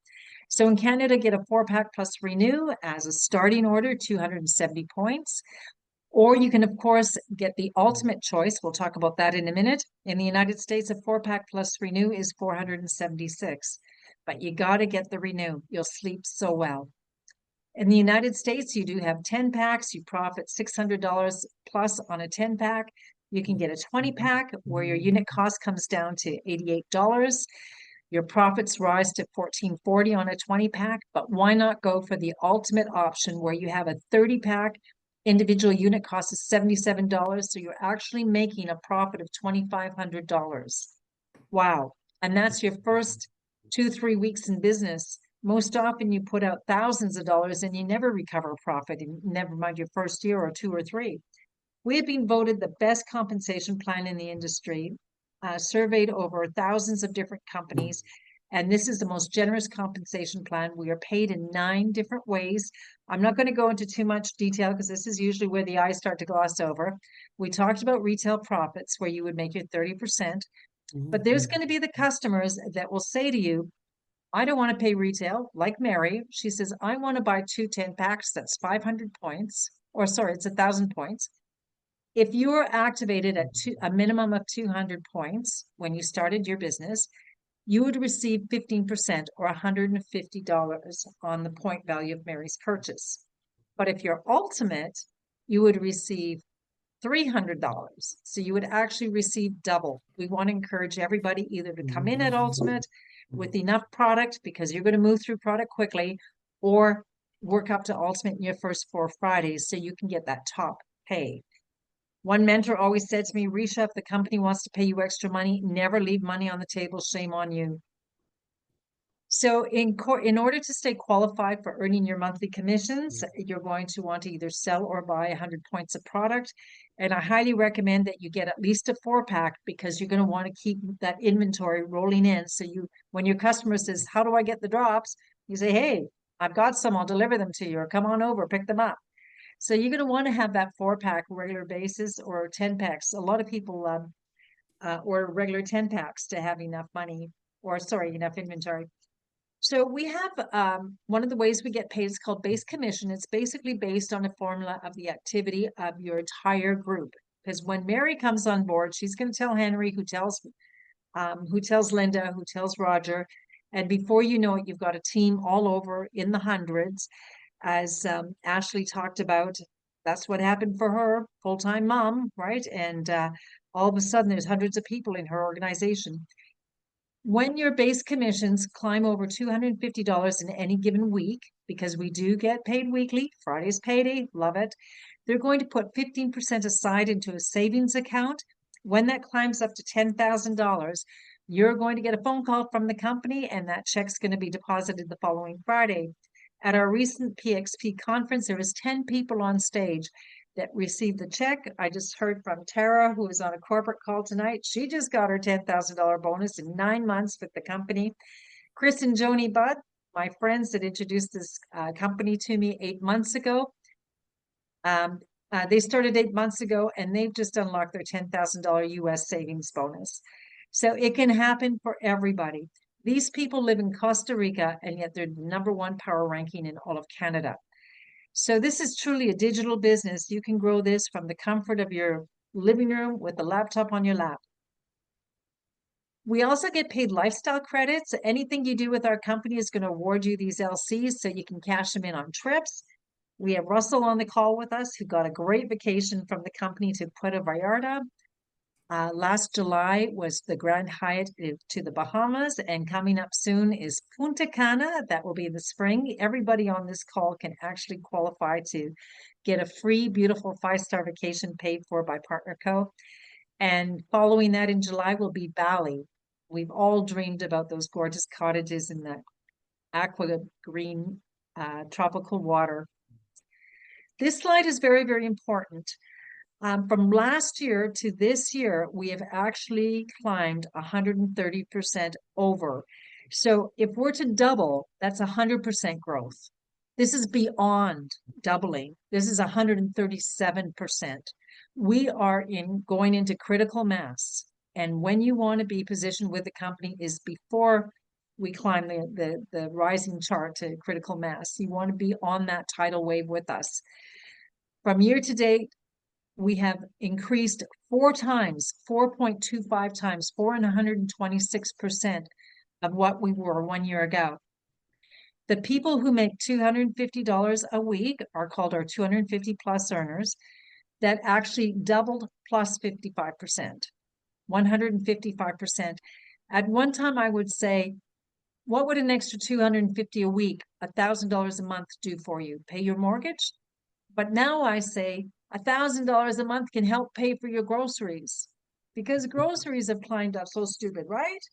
So in Canada, get a 4-pack plus Renew as a starting order, 270 points. Or you can, of course, get the ultimate choice. We'll talk about that in a minute. In the United States, a 4-pack plus Renew is 476. But you got to get the Renew. You'll sleep so well. In the United States, you do have 10 packs. You profit $600 plus on a 10-pack. You can get a 20-pack where your unit cost comes down to $88. Your profits rise to $14.40 on a 20-pack. But why not go for the ultimate option where you have a 30-pack? Individual unit cost is $77, so you're actually making a profit of $2,500. Wow. And that's your first 2-3 weeks in business. Most often you put out thousands of dollars and you never recover a profit, and never mind your first year or 2 or 3. We have been voted the best compensation plan in the industry, surveyed over thousands of different companies. And this is the most generous compensation plan. We are paid in 9 different ways. I'm not going to go into too much detail because this is usually where the eyes start to gloss over. We talked about retail profits where you would make your 30%. But there's going to be the customers that will say to you, I don't want to pay retail, like Mary. She says, I want to buy 2 10-packs. That's 500 points. Or sorry, it's 1,000 points. If you are activated at a minimum of 200 points when you started your business, you would receive 15% or $150 on the point value of Mary's purchase. But if you're ultimate, you would receive $300. So you would actually receive double. We want to encourage everybody either to come in at ultimate with enough product because you're going to move through product quickly, or work up to ultimate in your first 4 Fridays so you can get that top pay. One mentor always said to me, Ricia, if the company wants to pay you extra money, never leave money on the table. Shame on you. So in order to stay qualified for earning your monthly commissions, you're going to want to either sell or buy 100 points of product. And I highly recommend that you get at least a 4-pack because you're going to want to keep that inventory rolling in. So when your customer says, how do I get the drops? You say, hey, I've got some, I'll deliver them to you, or come on over, pick them up. So you're going to want to have that 4-pack regular basis or 10-packs. A lot of people order regular 10-packs to have enough money, or sorry, enough inventory. So we have one of the ways we get paid is called base commission. It's basically based on a formula of the activity of your entire group. Because when Mary comes on board, she's going to tell Henry, who tells Linda, who tells Roger, and before you know it, you've got a team all over in the hundreds. As Ashley talked about, that's what happened for her, full-time mom, right? And all of a sudden, there's hundreds of people in her organization. When your base commissions climb over $250 in any given week, because we do get paid weekly, Friday's payday, love it, they're going to put 15% aside into a savings account. When that climbs up to $10,000, you're going to get a phone call from the company, and that check's going to be deposited the following Friday. At our recent PXP conference, there was 10 people on stage that received the check. I just heard from Tara, who is on a corporate call tonight. She just got her $10,000 bonus in 9 months with the company. Chris and Joni Budd, my friends that introduced this company to me 8 months ago. They started 8 months ago and they've just unlocked their $10,000 US savings bonus. So it can happen for everybody. These people live in Costa Rica and yet they're the #1 power ranking in all of Canada. So this is truly a digital business. You can grow this from the comfort of your living room with a laptop on your lap. We also get paid lifestyle credits. Anything you do with our company is going to award you these LCs so you can cash them in on trips. We have Russell on the call with us who got a great vacation from the company to Puerto Vallarta. Last July was the Grand Hyatt to the Bahamas, and coming up soon is Punta Cana. That will be in the spring. Everybody on this call can actually qualify to get a free, beautiful 5-star vacation paid for by PartnerCo. And following that in July will be Bali. We've all dreamed about those gorgeous cottages in that aqua green tropical water. This slide is very, very important. From last year to this year, we have actually climbed 130% over. So if we're to double, that's 100% growth. This is beyond doubling. This is 137%. We are going into critical mass. And when you want to be positioned with the company is before we climb the rising chart to critical mass. You want to be on that tidal wave with us. From year to date, we have increased 4 times, 4.25 times, 426% of what we were 1 year ago. The people who make $250 a week are called our 250 plus earners. That actually doubled plus 55%, 155%. At one time, I would say, what would an extra $250 a week, $1,000 a month do for you? Pay your mortgage? But now I say $1,000 a month can help pay for your groceries because groceries have climbed up so stupid, right?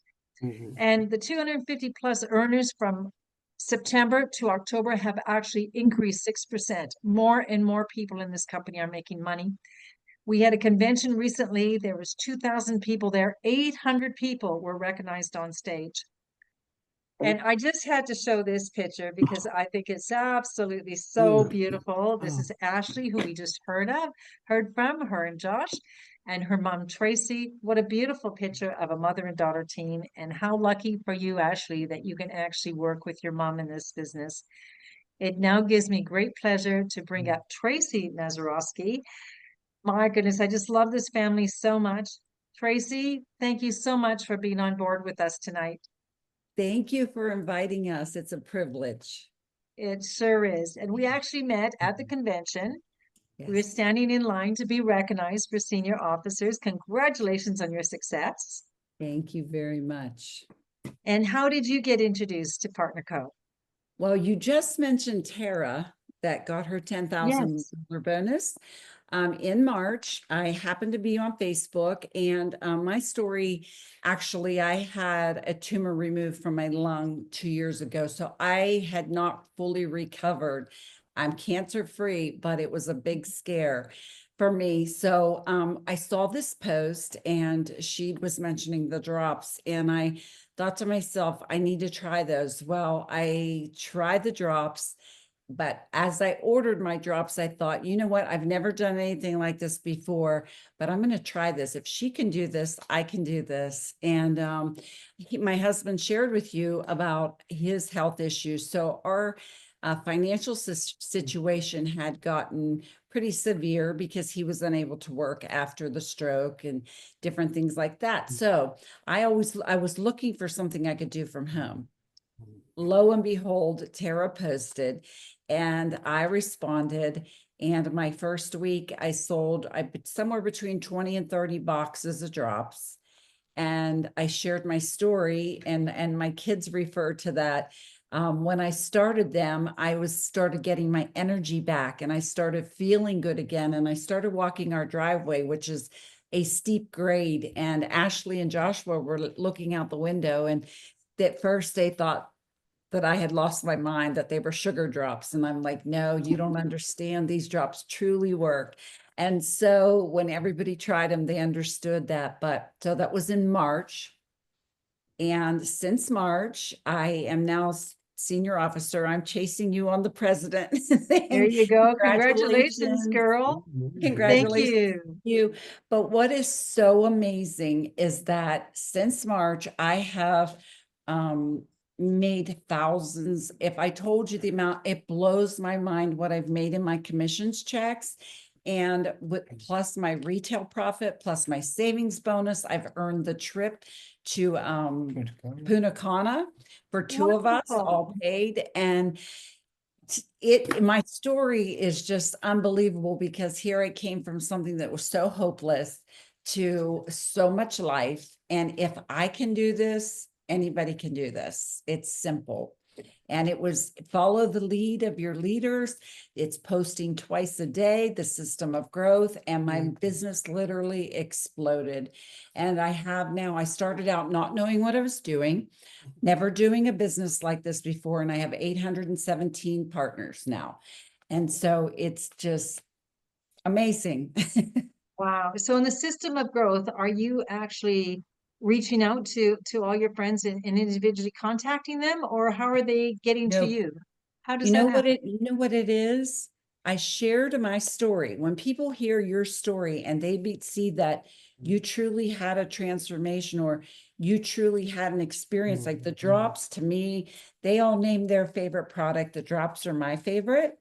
Mhm. And the 250 plus earners from September to October have actually increased 6%. More and more people in this company are making money. We had a convention recently. There was 2,000 people there. 800 people were recognized on stage. And I just had to show this picture because I think it's absolutely so beautiful. This is Ashley, who we just heard from, her and Josh, and her mom, Tracy. What a beautiful picture of a mother and daughter team. And how lucky for you, Ashley, that you can actually work with your mom in this business. It now gives me great pleasure to bring up TRACEY MAZEROSKI. My goodness, I just love this family so much. TRACEY, thank you so much for being on board with us tonight. Thank you for inviting us. It's a privilege. It sure is. And we actually met at the convention. We were Yes. standing in line to be recognized for senior officers. Congratulations on your success. Thank you very much. And how did you get introduced to PartnerCo? Well, you just mentioned Tara that got her $10,000 bonus. In March, I happened to be on Facebook, and my story, actually, I had a tumor removed from my lung 2 years ago, so I had not fully recovered. I'm cancer-free, but it was a big scare for me. So I saw this post, and she was mentioning the drops, and I thought to myself, I need to try those. Well, I tried the drops. But as I ordered my drops, I thought, you know what? I've never done anything like this before, but I'm going to try this. If she can do this, I can do this. And my husband shared with you about his health issues. So our financial situation had gotten pretty severe because he was unable to work after the stroke and different things like that. So I was looking for something I could do from home. Lo and behold, Tara posted and I responded. And my first week I sold somewhere between 20 and 30 boxes of drops. And I shared my story, and my kids refer to that. When I started them, I started getting my energy back, and I started feeling good again. And I started walking our driveway, which is a steep grade. And Ashley and Joshua were looking out the window, and at first they thought that I had lost my mind, that they were sugar drops. And I'm like, no, you don't understand. These drops truly work. And so when everybody tried them, they understood that. But so that was in March. And since March, I am now senior officer. I'm chasing you on the president. There you go. Congratulations, girl. Thank Congratulations you. you. But what is so amazing is that since March, I have made thousands. If I told you the amount, it blows my mind what I've made in my commissions checks. And with plus my retail profit, plus my savings bonus, I've earned the trip to Punta Cana for two of us, Wonderful. all paid. And my story is just unbelievable, because here I came from something that was so hopeless to so much life. And if I can do this, anybody can do this. It's simple. And it was follow the lead of your leaders. It's posting twice a day, the system of growth, and my business literally exploded. And I started out not knowing what I was doing, never doing a business like this before. And I have 817 partners now. And so it's just amazing. Wow. So in the system of growth, are you actually reaching out to all your friends and individually contacting them, or how are they getting to No. you? How does that happen? You know what it is? I shared my story. When people hear your story and they see that you truly had a transformation, or you truly had an experience, like the drops, to me, they all named their favorite product. The drops are my favorite.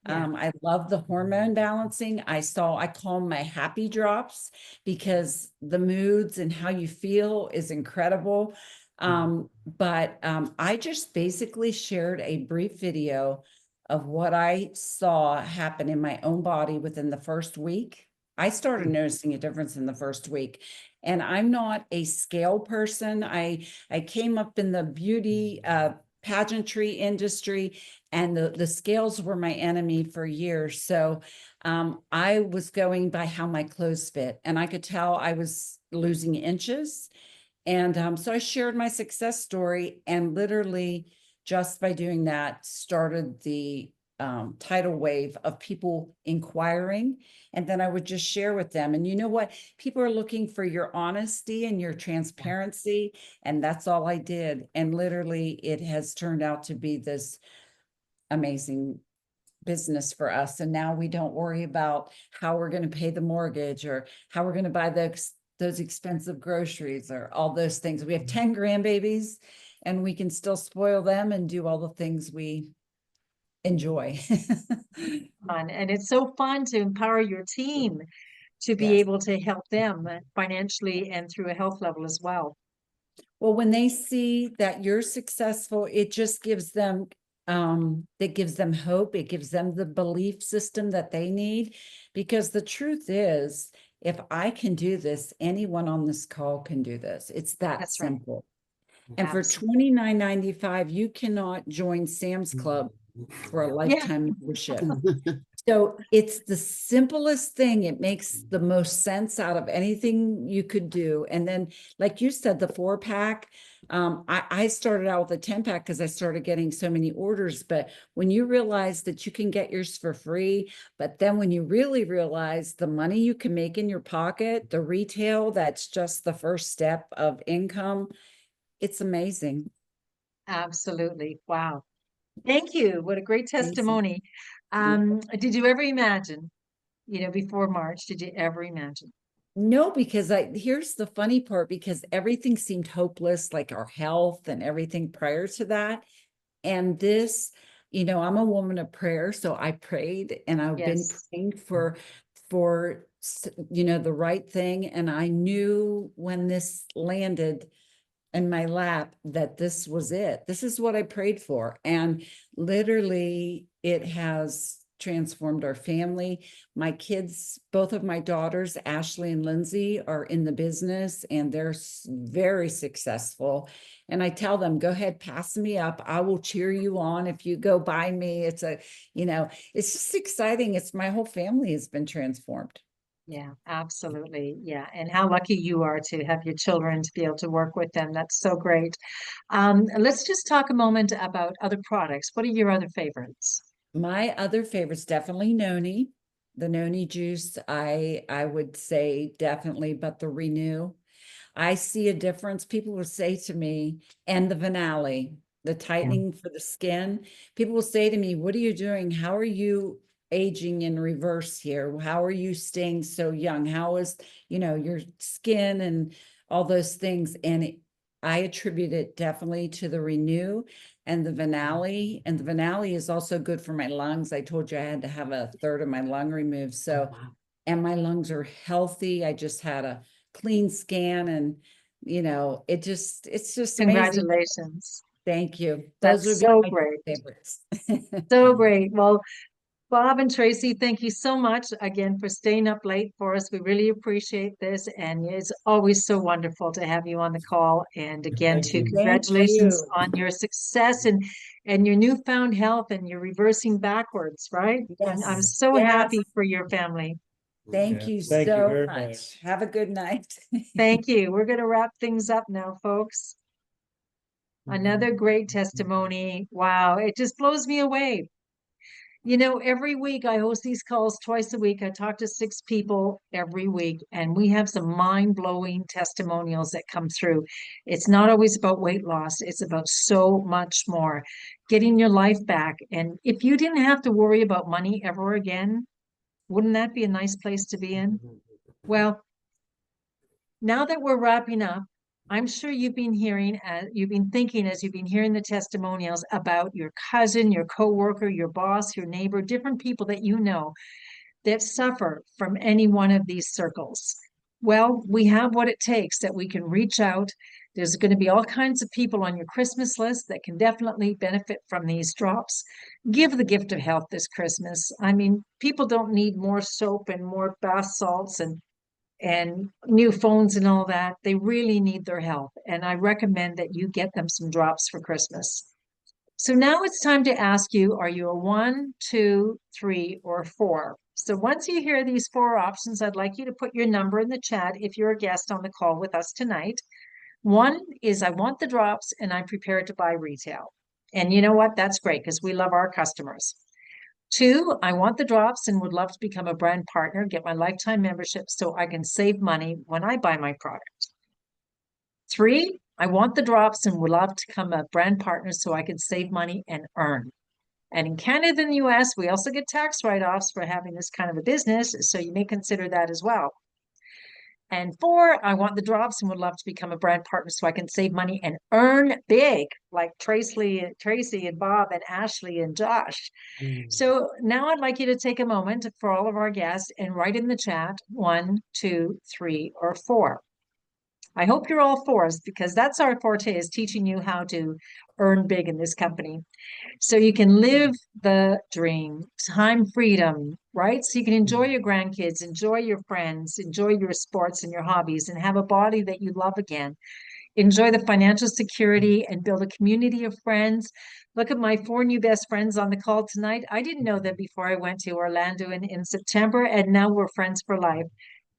Yeah. I love the hormone balancing. I call them my happy drops, because the moods and how you feel is incredible. But I just basically shared a brief video of what I saw happen in my own body within the first week. I started noticing a difference in the first week. And I'm not a scale person. I came up in the beauty pageantry industry, and the scales were my enemy for years. So I was going by how my clothes fit, and I could tell I was losing inches. And so I shared my success story, and literally just by doing that started the tidal wave of people inquiring. And then I would just share with them. And you know what? People are looking for your honesty and your transparency. And that's all I did. And literally it has turned out to be this amazing business for us. And now we don't worry about how we're going to pay the mortgage, or how we're going to buy those expensive groceries, or all those things. We have 10 grandbabies, and we can still spoil them and do all the things we enjoy. Fun. And it's so fun to empower your team to be Yes. able to help them financially and through a health level as well. Well, when they see that you're successful, it just gives them hope. It gives them the belief system that they need, because the truth is, if I can do this, anyone on this call can do this. It's that That's right. simple. And for Absolutely. $29.95, you cannot join Sam's Club for a lifetime membership. So it's the simplest thing. It makes the most sense out of anything you could do. And then, like you said, the 4-pack, I started out with a 10-pack because I started getting so many orders. But when you realize that you can get yours for free, but then when you really realize the money you can make in your pocket, the retail, that's just the first step of income. It's amazing. Absolutely. Wow. Thank you. What a great Thanks. testimony. Did you ever imagine, before March, did you ever imagine? No, because here's the funny part, because everything seemed hopeless, like our health and everything prior to that. And this, I'm a woman of prayer, so I prayed, and I've been Yes. praying for the right thing. And I knew when this landed in my lap that this was it. This is what I prayed for. And literally it has transformed our family. My kids, both of my daughters, Ashley and Lindsay, are in the business, and they're very successful. And I tell them, go ahead, pass me up. I will cheer you on if you go by me. It's just exciting. It's my whole family has been transformed. Yeah, absolutely. Yeah. And how lucky you are to have your children to be able to work with them. That's so great. Let's just talk a moment about other products. What are your other favorites? My other favorite's definitely noni. The noni juice, I would say definitely, but the Renew. I see a difference. People will say to me, and the Vanali, the tightening for the skin. People will say to me, what are you doing? How are you aging in reverse here? How are you staying so young? How is, your skin and all those things? And I attribute it definitely to the Renew and the Vanali. And the Vanali is also good for my lungs. I told you I had to have a third of my lung removed. So, Wow. and my lungs are healthy. I just had a clean scan, and it's just amazing. Congratulations. Thank you. Those would That's be so my great. favorites. So great. Well, Bob and Tracy, thank you so much again for staying up late for us. We really appreciate this. And it's always so wonderful to have you on the call. And again, Thank you. Thank congratulations you. on your success and your newfound health, and you're reversing backwards, right? And I'm Yes, so yes. happy for your family. Thank Yeah, you thank you so very much. much. Have a good night. Thank you. We're going to wrap things up now, folks. Another great testimony. Wow, it just blows me away. Every week I host these calls twice a week. I talk to 6 people every week, and we have some mind-blowing testimonials that come through. It's not always about weight loss. It's about so much more. Getting your life back. And if you didn't have to worry about money ever again, wouldn't that be a nice place to be in? Well, now that we're wrapping up, I'm sure you've been thinking as you've been hearing the testimonials about your cousin, your coworker, your boss, your neighbor, different people that you know that suffer from any one of these circles. Well, we have what it takes that we can reach out. There's going to be all kinds of people on your Christmas list that can definitely benefit from these drops. Give the gift of health this Christmas. I mean, people don't need more soap and more bath salts and new phones and all that. They really need their help. And I recommend that you get them some drops for Christmas. So now it's time to ask you, are you a 1, 2, 3, or 4? So once you hear these 4 options, I'd like you to put your number in the chat if you're a guest on the call with us tonight. 1 is I want the drops and I'm prepared to buy retail. And you know what? That's great because we love our customers. 2, I want the drops and would love to become a brand partner, get my lifetime membership so I can save money when I buy my product. 3, I want the drops and would love to become a brand partner so I can save money and earn. And in Canada and the US, we also get tax write-offs for having this kind of a business, so you may consider that as well. And 4, I want the drops and would love to become a brand partner so I can save money and earn big, like Tracy and Bob and Ashley and Josh. So now I'd like you to take a moment for all of our guests and write in the chat 1, 2, 3, or 4. I hope you're all 4s because that's our forte, is teaching you how to earn big in this company. So you can live the dream, time freedom, right? So you can enjoy your grandkids, enjoy your friends, enjoy your sports and your hobbies, and have a body that you love again. Enjoy the financial security and build a community of friends. Look at my 4 new best friends on the call tonight. I didn't know them before I went to Orlando in September, and now we're friends for life.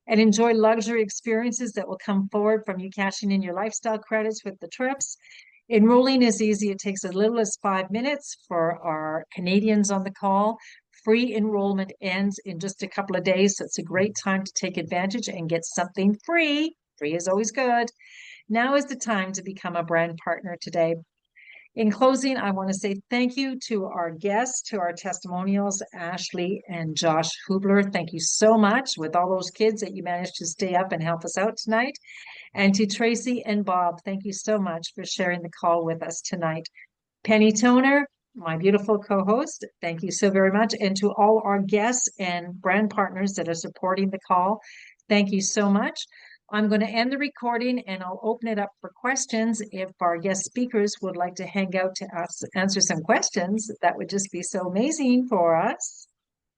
And enjoy luxury experiences that will come forward from you cashing in your lifestyle credits with the trips. Enrolling is easy. It takes as little as 5 minutes for our Canadians on the call. Free enrollment ends in just a couple of days, so it's a great time to take advantage and get something free. Free is always good. Now is the time to become a brand partner today. In closing, I want to say thank you to our guests, to our testimonials, Ashley and Josh Hoobler. Thank you so much with all those kids that you managed to stay up and help us out tonight. And to Tracy and Bob, thank you so much for sharing the call with us tonight. Penny Toner, my beautiful co-host, thank you so very much. And to all our guests and brand partners that are supporting the call, thank you so much. I'm going to end the recording and I'll open it up for questions. If our guest speakers would like to hang out to answer some questions, that would just be so amazing for us.